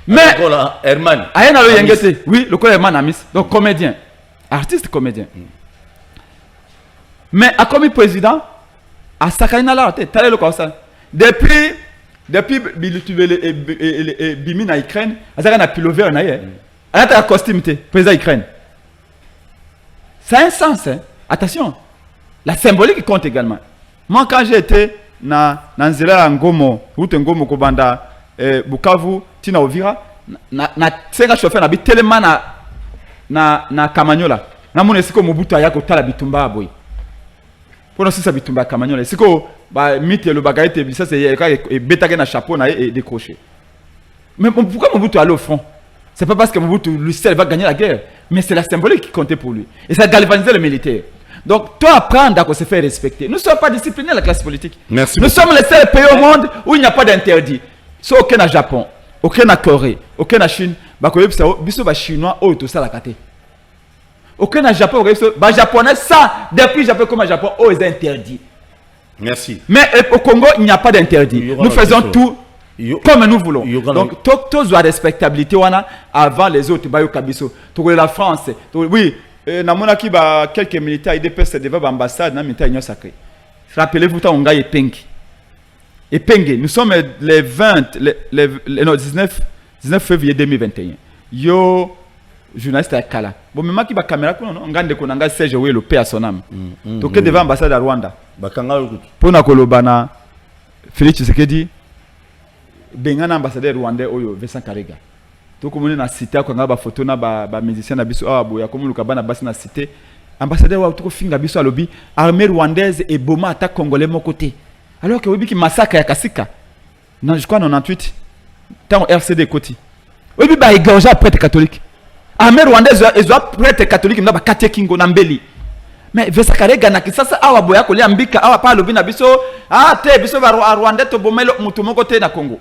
Mais. Le col Herman. Ah, il y a le yengete. Oui, le col Herman Amis. Donc, comédien. Artiste, comédien. Mais, à comme président, à Sakaina la tête, t'as le comme ça. Depuis Bimi na Ukraine, à Sakaina pilover na yé. À la costume, président Ukraine. Ça a un sens, hein. Attention. La symbolique compte également. Moi, quand j'étais dans Nzela Ngomo, route Ngomo Kobanda, Bukavu, Tina Ovira, na 5 chauffeurs na tellement na Kamanyola. Na mon esiko Mobutu ayako tala bitumba boy. Pour nous ça bitumba Kamanyola. Esiko ba mite le bagaille ça c'est beta na chapeau na et décroché. Mais pourquoi Mobutu allait au front? C'est pas parce que Mobutu lui seul va gagner la guerre, mais c'est la symbolique qui comptait pour lui. Et ça galvanisait le militaire. Donc, toi apprendre à se faire respecter. Nous ne sommes pas disciplinés, la classe politique. Merci. Nous sommes les seuls pays au monde où il n'y a pas d'interdit. C'est aucun au Japon, aucun en Corée, aucun en Chine. Les Chinois ont tout ça la kate. Aucun en Japon, les Japonais, ça, depuis le Japon comme le Japon, ils interdit. Merci. Mais au Congo, il n'y a pas d'interdit. Nous faisons tout comme nous voulons. Donc, tous la respectabilité avant les autres. La France, oui. Namonaki ba quelques militaires IDPS devant l'ambassade na militaire union sacrée. Rappelez-vous tant on gagne Pengi. Et Pengi, nous sommes les 19 février 2021. Yo journaliste à Kala. Bon même qui ba caméra ko on gande ko nanga Serge we le paix à son âme. Donc devant l'ambassade à Rwanda. Bakanga pona kolobana Félix Tshisekedi bengana ambassadeur rwandais oyo Vincent Karega. Donc on a cité quand on a photo na ba musicien na biso ah boya comme le kabana basi na cité ambassadeur wa tout finga biso à lobby armée rwandaise et boma attaque congolais mon côté alors que obi ki massacre ya Kasika non je crois 98 tant RCD côté obi ba égorger prêtre catholique armée rwandaise et prêtre catholique na ba quartier Kingo na Mbeli mais Vincent Karega na kisasa awa boya ko liambika awa pa lobby na biso ah te biso ba Rwanda to bomelo mutu mon côté na Congo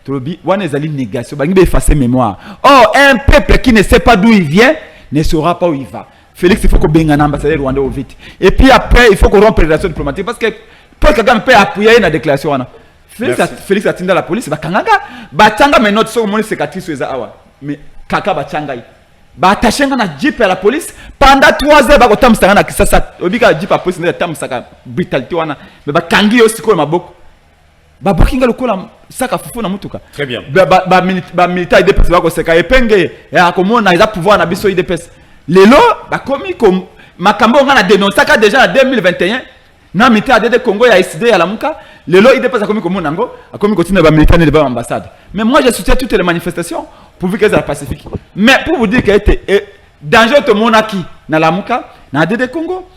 Tolobi, wana ezali négation, bangi effacer mémoire. Or, un peuple qui ne sait pas d'où il vient ne saura pas où il va. Félix, il faut qu'on benga un ambassadeur rwandais au vite. Et puis après, il faut qu'on rompe les relations diplomatiques parce que Paul Kagame peut appuyer la déclaration. Félix a tinda la police, bakanganga, batanga mais notre so moni cicatrice eza awa. Mais kaka batanga. Ba attachenga na jeep à la police pendant 3 heures ba ko tamsanga na kisasa. Obika jeep à police na tamsaka brutalité wana. Mais ba kangi yo siko maboko. Ba bokinga lokola saka fufu na mutuka. Très bien. Ba militaire IDPS ba ko seka epenge ya komona ils a pouvoir na biso IDPS. Lelo ba komi comme makambo ngana dénoncer ka déjà en 2021 na militaire de Congo ya SID ya lamuka. Lelo IDPS a komi comme nango a komi continuer ba militaire devant l'ambassade. Mais moi je soutiens toutes les manifestations pourvu qu'elles soient pacifiques. Mais pour vous dire qu'il était danger de monarchie dans lamuka na de Congo,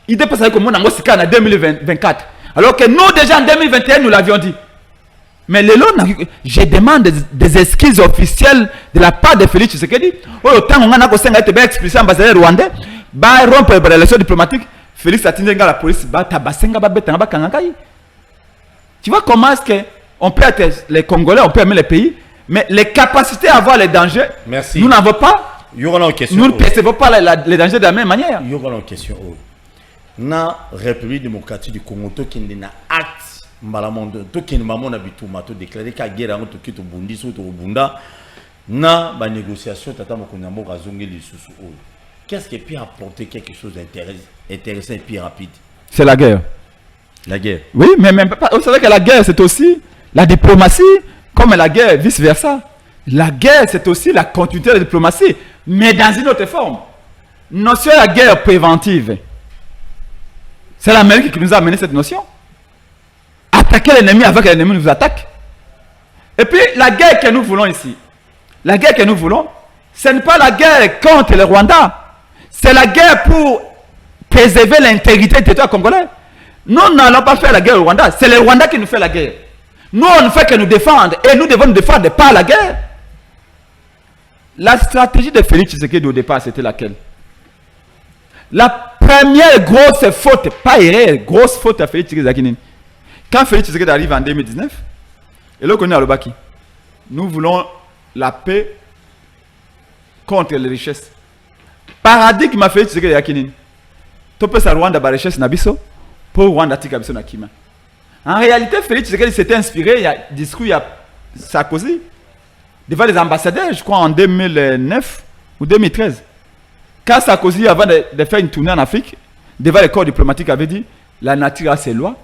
IDPS a komi nango sika en 2024. Alors que nous déjà en 2021 nous l'avions dit. Mais je demande des excuses officielles de la part de Félix Tshisekedi. Autant on a été bien expulsé ambassadeur rwandais, bah rompre les relations diplomatiques. Félix a tenu la police, bah tabasenga bah betanga bah kangakai. Tu vois comment est-ce que on peut être les Congolais, on peut aimer les pays, mais les capacités à voir les dangers, merci. Nous n'avons pas. Nous ne percevons pas les dangers de la même manière. Il y aura une question. Na République démocratique du Congo, qui n'a acte malamondo, qui n'a pas habitué à déclarer que la guerre entre qui to Bundi so to Bunda, na ba négociation tata mokonambo razongi les sous. Qu'est-ce qui peut apporter quelque chose d'intéressant et puis rapide? C'est la guerre. La guerre. Oui, mais même pas. Vous savez que la guerre c'est aussi la diplomatie, comme la guerre vice versa. La guerre c'est aussi la continuité de la diplomatie, mais dans une autre forme. Notion de la guerre préventive. C'est l'Amérique qui nous a amené cette notion. Attaquer l'ennemi avant que l'ennemi nous attaque. Et puis la guerre que nous voulons ici, la guerre que nous voulons, ce n'est pas la guerre contre le Rwanda. C'est la guerre pour préserver l'intégrité du territoire congolais. Nous n'allons pas faire la guerre au Rwanda. C'est le Rwanda qui nous fait la guerre. Nous, on ne fait que nous défendre. Et nous devons nous défendre par la guerre. La stratégie de Félix Tshisekedi au départ, c'était laquelle? La première grosse faute, pas erreur, grosse faute à Félix Tshisekedi. Quand Félix Tshisekedi arrive en 2019, et là, on est à l'Obaki. Nous voulons la paix contre les richesses. Paradigme à Félix Tshisekedi Yakinin. Tu peux savoir Rwanda la richesse nabiso pour Rwanda tika biso nakima. En réalité, Félix Tshisekedi s'était inspiré, il y a discours, il y a Sarkozy, devant les ambassadeurs, je crois en 2009 ou 2013. Quand Sarkozy, avant de faire une tournée en Afrique, devant les corps diplomatiques, avait dit la nature a ses lois.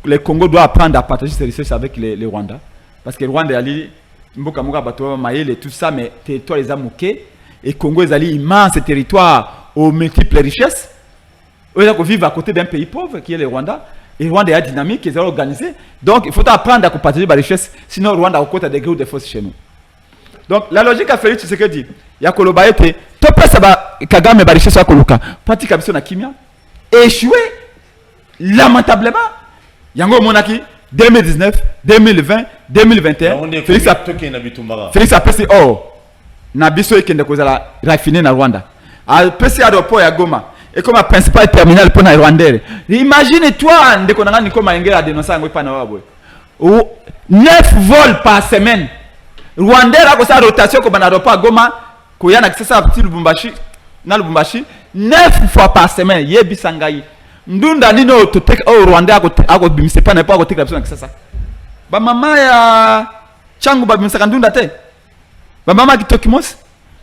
Le Congo doit apprendre à partager ses richesses avec les Rwandais. Parce que le Rwanda, il y a tout ça, mais le territoire les a moqués. Et le Congo, il y a immense territoire aux multiples richesses. Ils vivent à côté d'un pays pauvre qui est le Rwanda. Et le Rwanda est dynamique, ils sont organisés. Donc, il faut apprendre à partager les richesses. Sinon, le Rwanda a côté des groupes de forces chez nous. Donc, la logique a fait ce que dit. Il y a Kolobaete. Topé Saba Kagame Bariché soit Koluka. Pratique Abison à Kimia. Échoué lamentablement. Yango Monaki 2019, 2020, 2021. Félix a passé oh. Nabiso et Kende Kozala raffiné na Rwanda. A passé aéroport à Goma. Et comme un principal terminal pour les Rwandais. Imagine-toi, de Konanga Nikoma Engel a dénoncé un Panawabwe. 9 vols par semaine. Rwandais a une rotation comme un aéroport à Goma. Koya na kisasa petit Lubumbashi. Na Lubumbashi. 9 fois par semaine. Yebi Sangai. Ndunda nino to take au Rwanda ako bimise pa na pa ako take la personne kisasa. Ba mama ya changu ba bimisa ndunda te. Ba mama kitokimos.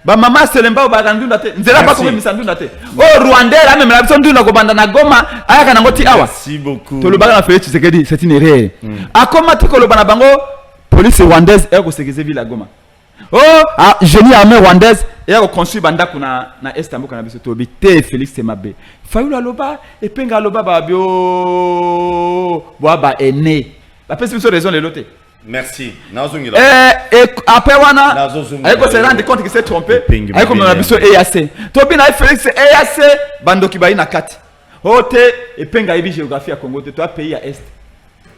Ba mama selemba ba ndunda te. Nzela pa ko bimisa ndunda te. Oh Rwanda la même la personne ndunda ko banda na Goma aya kana ngoti awa. Merci beaucoup. To le baga na Félix Tshisekedi c'est une erreur. Akoma tiko lo bana bango police rwandaise eko sekeze ville à Goma. Oh génie armée rwandaise eko construit banda kuna na Istanbul kana biso to bité Félix Temabe. Fayulu aloba et penga aloba babio boaba ene. La personne sur raison les loter. Merci. Et après wana ayeko se rendre compte qu'il s'est trompé. Ayeko na biso EAC. To bi na Félix EAC bando kibai na kati. Ote et penga ibi géographie à Congo te toi pays à est.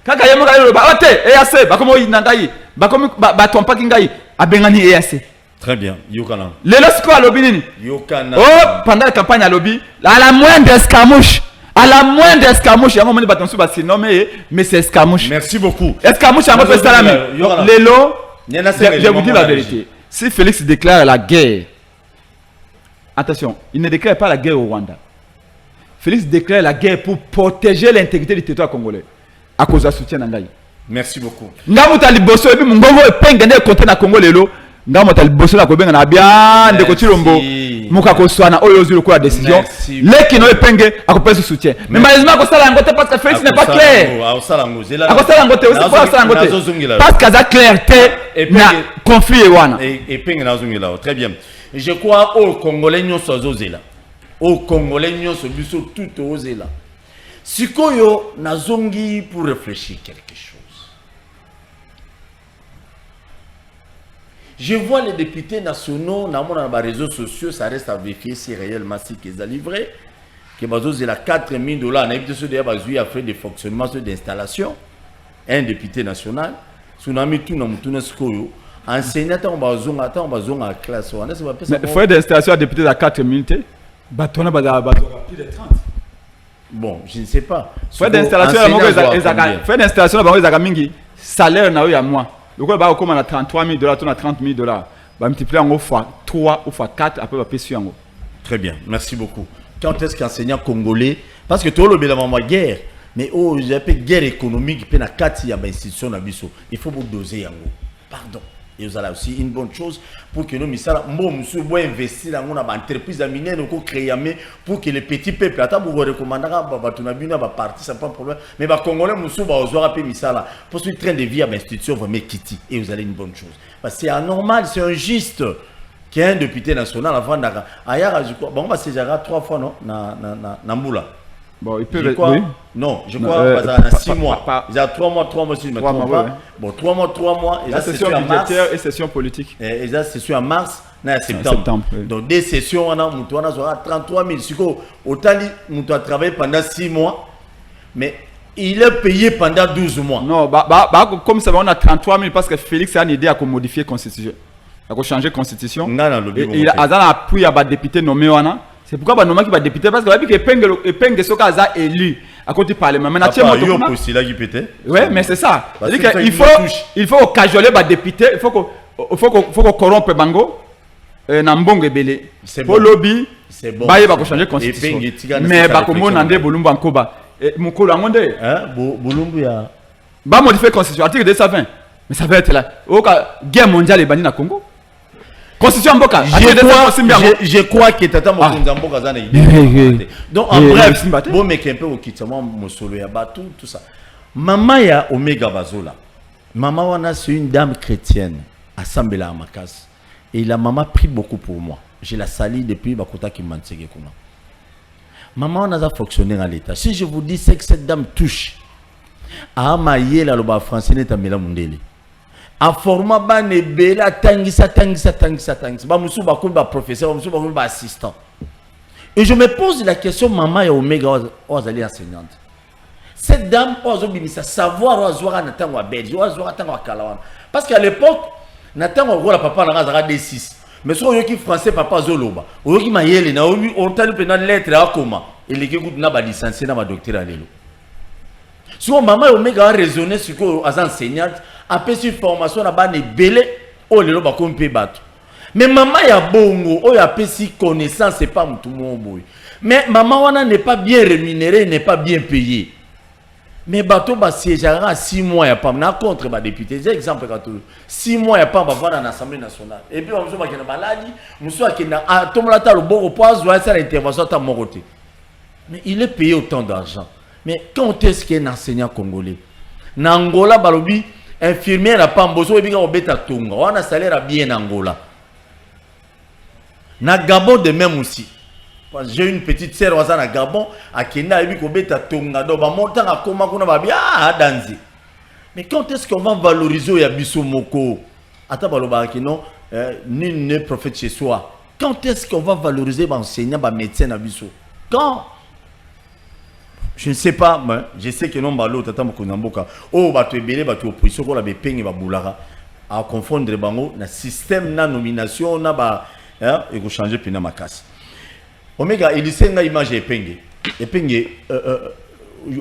Kaka yemo ga yoba ote EAC ba komo inangai ba komo ba tompa kingai abengani EAC. Très bien, Yokana. Le lorsqu'on a lobby nini? Yokana. Oh, pendant la campagne à lobby, à la moindre escarmouche, il y a un moment où on se nomme, mais c'est escarmouche. Merci beaucoup. Escarmouche, on va faire salami. Lelo, Je vous dis la vérité. Si Félix déclare la guerre, attention, il ne déclare pas la guerre au Rwanda. Félix déclare la guerre pour protéger l'intégrité du territoire congolais à cause de soutien d'Angaï. Merci beaucoup. Ngamuta liboso ebi mungongo epengene konte na Congo lelo. Ngamuta liboso la kobenga na bien de kotilombo. Muka koswana oyo zulu ko la décision. Leki no epenge akopesa soutien. Mais malheureusement ko sala ngote parce que Félix n'est pas clair. Akosala ngote aussi pas sala ngote. Parce que ça clarté na conflit wana. Epenge na zungila. Très bien. Je crois au Congolais nyonso zozela. Au Congolais nyonso biso tout ozela. Sikoyo nazongi pour réfléchir quelque chose. Je vois les députés nationaux dans les réseaux sociaux, ça reste à vérifier si réellement c'est qu'ils ont livré. Que c'est la $4 000. On a besoin de faire des fonctionnements d'installation. Un député national. Si on a mis tout dans le scoyo, enseignant, on va besoin à la classe. Mais faire des installations à député à 4 000, on a plus de 30. Bon, je ne sais pas. Faire des installations à mingi, salaire na moi. Le quoi bah comme on a $33 000, on a $30 000. Bah multiplier en fois 3 ou fois 4 après va payer en haut. Très bien, merci beaucoup. Quand est-ce qu'enseignant congolais, parce que tout le monde a guerre, mais oh j'ai appelé guerre économique, puis na 4 il y a une institution na biso. Il faut vous doser en haut. Pardon. Et vous avez aussi une bonne chose pour que nous misala monsieur bois investir dans une entreprise à miner nous créer pour que les petits peuples attends vous recommandera ba tunabina ba parti ça pas problème mais ba congolais monsieur ba ozora pe misala pour ce train de vie à institution vraiment quitter et vous allez une bonne chose parce que c'est anormal c'est injuste qu'il y ait un député national avant d'ara ailleurs je crois bon va se gérer 3 fois non na mbula. Bon, il peut oui. Non, je crois que 6 mois. Il y a 3 mois si je me trompe pas. Bon, 3 mois. Et la session budgétaire et session politique. Et la session en mars, en septembre. Donc, des sessions, on a 33 000. Autant il a travaillé pendant 6 mois, mais il est payé pendant 12 mois. Non, comme ça, on a 33 000 parce que Félix a une idée à modifier la constitution. À changer la constitution. Il a appuyé à des députés nommés. C'est pourquoi nous qui va député parce que épingle ce cas a élu à côté du parlement. Mais oui, mais c'est ça. Il faut cajoler les députés, il faut qu'on corrompe Bango, Nambongue Belé. Pour lobby, il va changer la constitution. Mais Bakomo Nande Bolumbu Ankoba. Mukolo Amonde. Bolumbu ya. Va modifier la constitution. Article 220. Mais ça va être là. Guerre mondiale est bannie na Congo. Constitution Mboka. Je crois que Tata Mokonza Mboka zana idée. Donc en bref, bon mais un peu au kitama Mosolo ya Batu tout ça. Maman ya Omega Bazola. Maman wana c'est une dame chrétienne à Sambela Amakas et la maman prie beaucoup pour moi. Je la salue depuis Bakota qui m'enseigne comment. Maman on a fonctionné à l'état. Si je vous dis c'est que cette dame touche à Amaye la loba français netamela mundele. A format bane bela tangisa ba musu ba ko ba professeur musu ba ko ba assistant et je me pose la question maman ya Omega ozali enseignante cette dame ozo bimisa savoir ozora na tango belge ozora tango kalawana parce qu'à l'époque na tango la papa na ngazaka D6 mais so yoki français papa zoloba yoki mayele na on tali pe na lettre à comment il est que na ba licencié na ba docteur alelo so maman ya Omega a raisonné sur ko as enseignante après une formation na bane belé o lelo ba kompe bato mais maman ya bongo o ya pesi connaissance c'est pas tout mon boy mais maman wana n'est pas bien rémunérée n'est pas bien payée mais bato ba siégera 6 mois ya pas na contre ba député j'ai exemple quand 6 mois ya pas ba voir dans l'Assemblée nationale et puis on se ba kena maladi muso akena a tomola ta loboko poazo ya sa intervention ta moroté mais il est payé autant d'argent mais quand est-ce qu'un enseignant congolais na Angola balobi infirmière à Pambozo et bien au bêta tonga. On a salaire bien en Angola. Na Gabon de même aussi. J'ai une petite sœur au Gabon à Kenya et bien au bêta tonga. Donc ba montant à comment qu'on va bien à danser. Mais quand est-ce qu'on va valoriser Yabiso Moko? Attends baloba qui non nul ne prophète chez soi. Quand est-ce qu'on va valoriser l'enseignant, le médecin Yabiso? Quand? Je ne sais pas, mais je sais que non, balo tata mokonamboka. Oh, bah tu es belé, bah tu es opposition, qu'on a des peignes, bah boulara. À confondre les bango, na système, na nomination, na bah, hein, et vous changez puis na ma casse. Omega, il sait na image et peignes. Et peignes,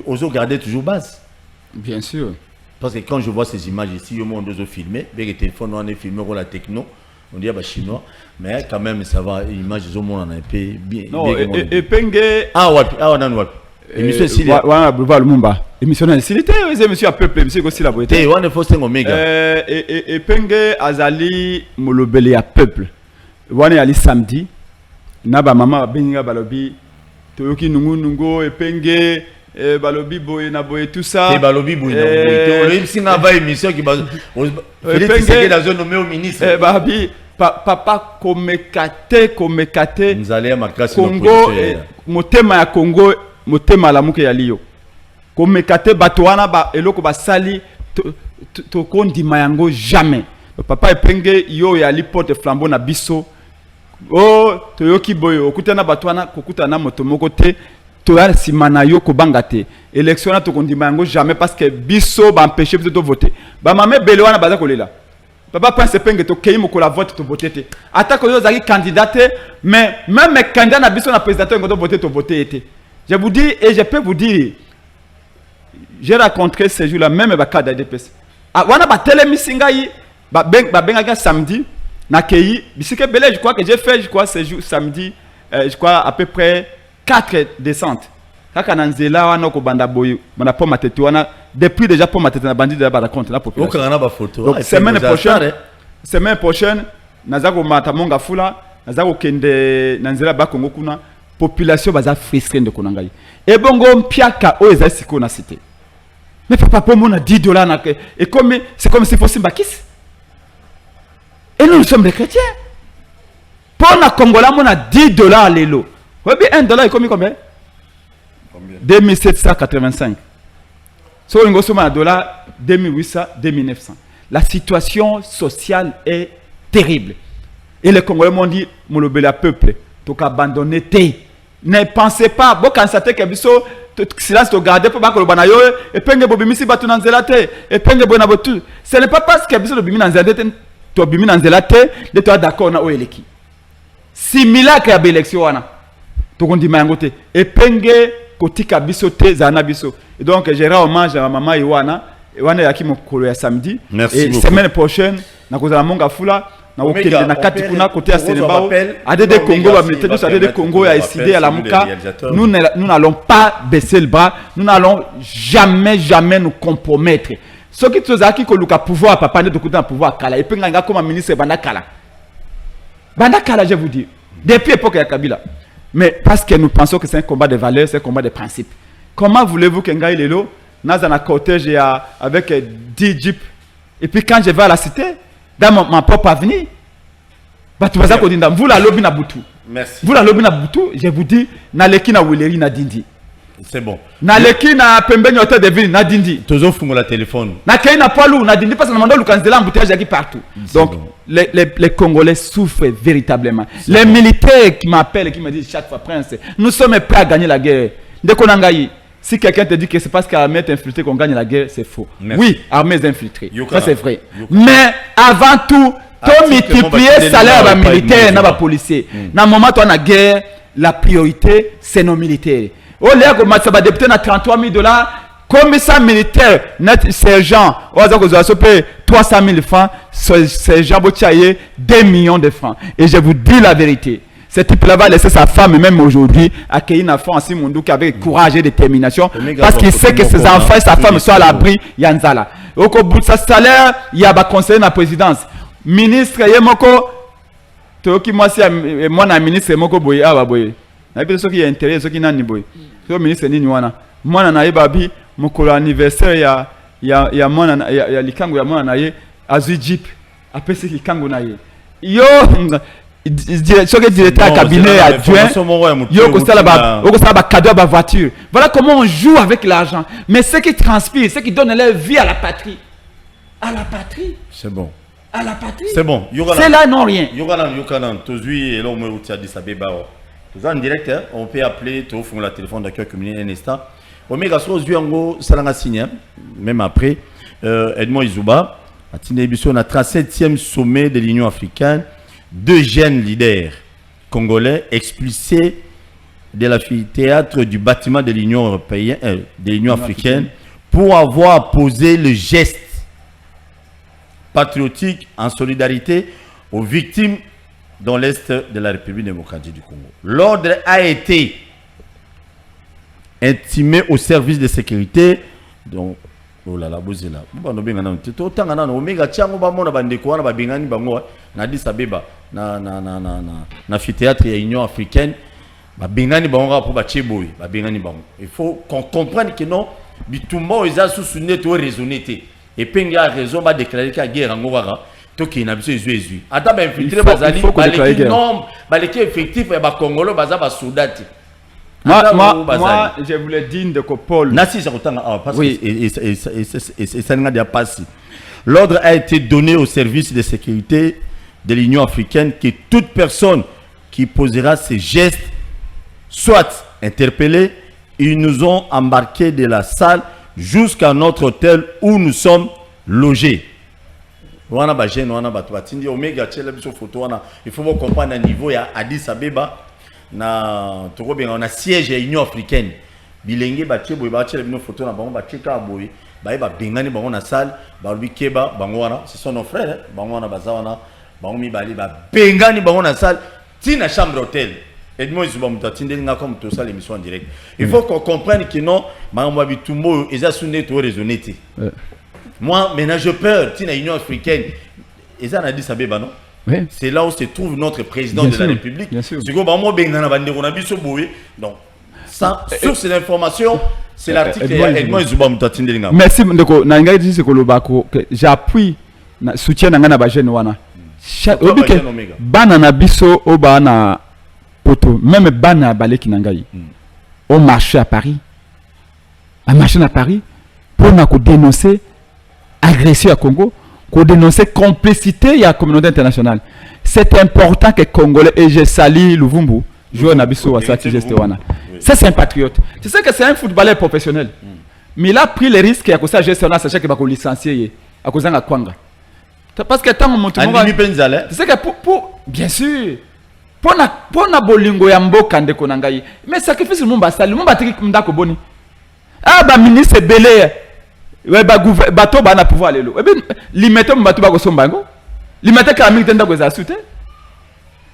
osons garder toujours base. Bien sûr. Parce que quand je vois ces images ici, au monde de filmer, les téléphones on est filmé la techno, on dit chinois, mais quand même ça va, l'image au monde on a un peu bien. Non, et Penge. Ah ouais, on a ouais. Émission ici. Ouais, le Mumba. Émission ici, c'était monsieur à peuple, monsieur aussi la beauté. Et on est faussé Omega. Et Penge Azali molobeli à peuple. On est allé samedi. Naba maman benga balobi. Toyoki nungo et Penge. Balobi boy na boy tout ça. Et balobi boy na boy. Si na va émission qui va. Félix Tshisekedi a nommé au ministre. Babi papa komekate. Nous allons à ma classe Congo. Motema ya Congo. Motema la muke ya liyo. Komekate batoana ba eloko ba sali to kondima yango jamais. Papa Epenge yo ya li porte flambeau na biso. Oh toyoki boyo okutana batoana kokutana moto moko te to ya simana yo ko bangate. Élection na to kondima yango jamais parce que biso ba empêcher biso to voter. Ba mame belewana baza kolela. Papa Prince Epenge to kei moko la vote to voter te. Atako yo zaki candidat mais même candidat na biso na président ngo to voter to voter été. Je vous dis et je peux vous dire, j'ai rencontré ces jours-là, même à DPS. Wana ba télémisingaï, ba benga samedi, na keyi, bisike belé, je crois que j'ai fait, ces jours samedi, je crois à peu près 4 descentes. Kaka nanzela wana ko banda boy, banda po matete wana, depuis déjà po matete na bandi de ba raconte la population. Okana ba photo. Donc semaine prochaine, nazako matamonga fula, nazako kende nanzela ba Congo kuna. Population baza frustrée de konangai. Et bongo mpiaka o eza siko na cité. Mais papa pour mon $10 na et comme c'est comme si fosse Mbakis. Et nous sommes des chrétiens. Pour na Congola mon $10 lelo. Oui bien $1 est comme combien? 2785. So on gosse ma dollar 2800 2900. La situation sociale est terrible. Et les Congolais m'ont dit mon le peuple donc abandonner té. Ne pensez pas, bon quand ça te kebiso, silence to garder pour pas que le banayo et penge bobimisi batu nanzelate et penge bona botu. Ce n'est pas parce que biso le bimi nanzelate to bimi nanzelate de toi d'accord na oeleki. Similaka ya élection wana. To kondi mangote et penge kotika biso te zana biso. Et donc j'ai rend hommage à maman Iwana, Iwana yaki mokolo ya samedi. Merci et beaucoup. Semaine prochaine na kozala monga fula. Omega, na kati kuna côté à Sénégal ADD Congo va mettre tous ADD Congo à décider à la Mouka. Nous n'allons pas baisser le bras, nous n'allons jamais nous compromettre. Ce qui te zaki ko luka pouvoir papa ne dokuta pouvoir kala et puis nganga comme ministre Bandakala je vous dis depuis l'époque ya Kabila. Mais parce que nous pensons que c'est un combat de valeurs, c'est un combat de principes. Comment voulez-vous que ngai lelo nazana cortège avec 10 jeeps et puis quand je vais à la cité dans ma propre avenir, vous la lobby na butu. Merci. Vous la lobby na butu, je vous dis, na leki na wileri na dindi. C'est bon. Na leki na pembeni hôtel de ville na dindi. Tozo fungo la téléphone. Na kei na poilu na dindi parce que na mando lukanzela embouteillage qui partout. Donc bon. les Congolais souffrent véritablement. Les militaires qui m'appellent et qui me disent chaque fois Prince, nous sommes prêts à gagner la guerre. Ndekonangayi. Si quelqu'un te dit que c'est parce que l'armée est infiltrée qu'on gagne la guerre, c'est faux. Merci. Oui, l'armée est infiltrée. Ça c'est vrai. Mais avant tout, tu multiplier le salaire des militaires et des policiers. Dans le moment où on a guerre, la priorité, c'est nos militaires. Au lieu que ça va débuter à $33,000, commissaire militaire, sergent, on va payer 300 000 francs, sergent Botiaye, 2 millions de francs. Et je vous dis la vérité. Ce type-là va laisser sa femme, même aujourd'hui, accueillir une enfant en Mondouki avec courage et détermination. Parce qu'il sait que ses enfants et sa femme sont à l'abri, Yanzala. Au bout de sa salaire, il y a un conseiller de la présidence. Ministre, Yemoko, Toki, moi, si moi, un ministre, Yemoko, Boye, ah, Boye. Il y a ceux qui ont intérêt, ceux qui n'ont pas Boye. Le ministre, ni Niwana. Moi, je n'ai pas vu, mon anniversaire, il y a mon, il y a Likango, il y a mon, il y a Azui Jeep. Après, c'est Likango, yo, ce que directeur cabinet adjoint, cadeau à voiture. Voilà comment on joue avec l'argent. Mais ceux qui transpirent, ceux qui donnent leur vie à la patrie. À la patrie. C'est bon. À la patrie. C'est bon. C'est là non rien. Yoganan, Tozui et l'homme où tu as dit ça béba. En direct, on peut appeler, tu offres le téléphone d'accueil communal un instant. Omega Sos Duango Salanga Signa, même après, Edmond Izouba, a Tinébusson à 37e sommet de l'Union africaine. 2 jeunes leaders congolais expulsés de l'amphithéâtre du bâtiment de l'Union européenne, de l'Union africaine, pour avoir posé le geste patriotique en solidarité aux victimes dans l'Est de la République démocratique du Congo. L'ordre a été intimé au service de sécurité. Donc, oh là là, bozela. Omega Tchango bamona bandeko wana babengani bango na Addis Abeba na amphithéâtre ya Union africaine babengani bango pour bacheboy babengani bango. Il faut qu'on comprenne que non bitumba eza sous net ou raisonné et penga a raison ba déclarer que la guerre en Ngora to ki na biso ezu. Ata ba infiltrer bazali baleki nombre baleki effectif ya ba Congolais baza ba soldats. Moi, je voulais dire de Paul. L'ordre a été donné au service de sécurité de l'Union africaine que toute personne qui posera ces gestes soit interpellée. Ils nous ont embarqués de la salle jusqu'à notre hôtel où nous sommes logés. Il faut comprendre un niveau à Addis Abeba. On a siège à l'Union africaine. Bilenge batie boy batie la photo na bango batie ka boy ba bengani bango na salle ba bikeba bango wana ce sont nos frères bango wana bazawana bango mi bali ba bengani bango na salle tina chambre hôtel Edmond Izuba mutatinde nga comme tout ça l'émission en direct. Il faut qu'on comprenne que non bango bitumbo eza sunne to raisonner. Moi maintenant je peur tina Union africaine eza na Addis Abeba non. Oui. C'est là où se trouve notre président de la République. Donc, sur cette information, c'est l'article Edmond Izuba Mutatinde. Merci Ndeko. Nanga dit que j'appuie soutien nanga ba jeune wana. Bana na biso o bana poto même bana baleki nangai. Au marché à Paris. Un marché à Paris pour na ko dénoncer agression à Congo. Qu'on dénonce complicité il y a la communauté internationale. C'est important que les Congolais, et je salue Luvumbu, joueur Nabiso Asati Gestewana. Ça c'est un patriote. Tu sais que c'est un footballeur professionnel. Mais il a pris les risques à cause de Gestewana, sachant qu'il va licencier à cause de Kwanga. Parce que tant que mon tu sais que pour bien sûr, pour na bolingo ya mboka ndeko nangai. Mais sacrifice le monde basali, le monde batiki mdako boni. Ah bah ministre Belé. Ouais, bateau na pouvoir lelo. Eh bien, limite bateau ba ko sombango. Limite ka mi tenda ko za sute.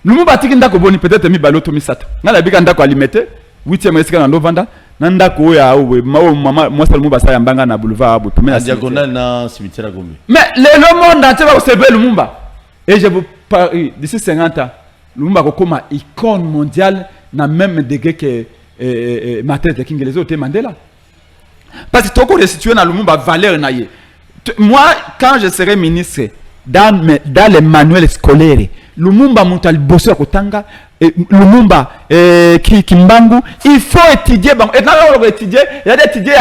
Lumu batiki ndako boni peut-être mi baloto mi sata. Ngala bika ndako limite 8e esika na Ndovanda. Na ndako ya mama moi seulement basa ya mbanga na boulevard Abutu. Mais diagonale na cimetière Gombe. Mais le monde entier va observer Lumumba. Et je vous parie d'ici 50 ans, Lumumba ko comme icône mondiale na même degré que Martin Luther King les autres Mandela. Parce que tu as situé dans le monde valeur naïe. Moi, quand je serai ministre, dans les manuels scolaires, Lumumba Montal Bosso Kotanga, Lumumba Kimbangu, il faut étudier. Et dans étudier, il y a des étudiants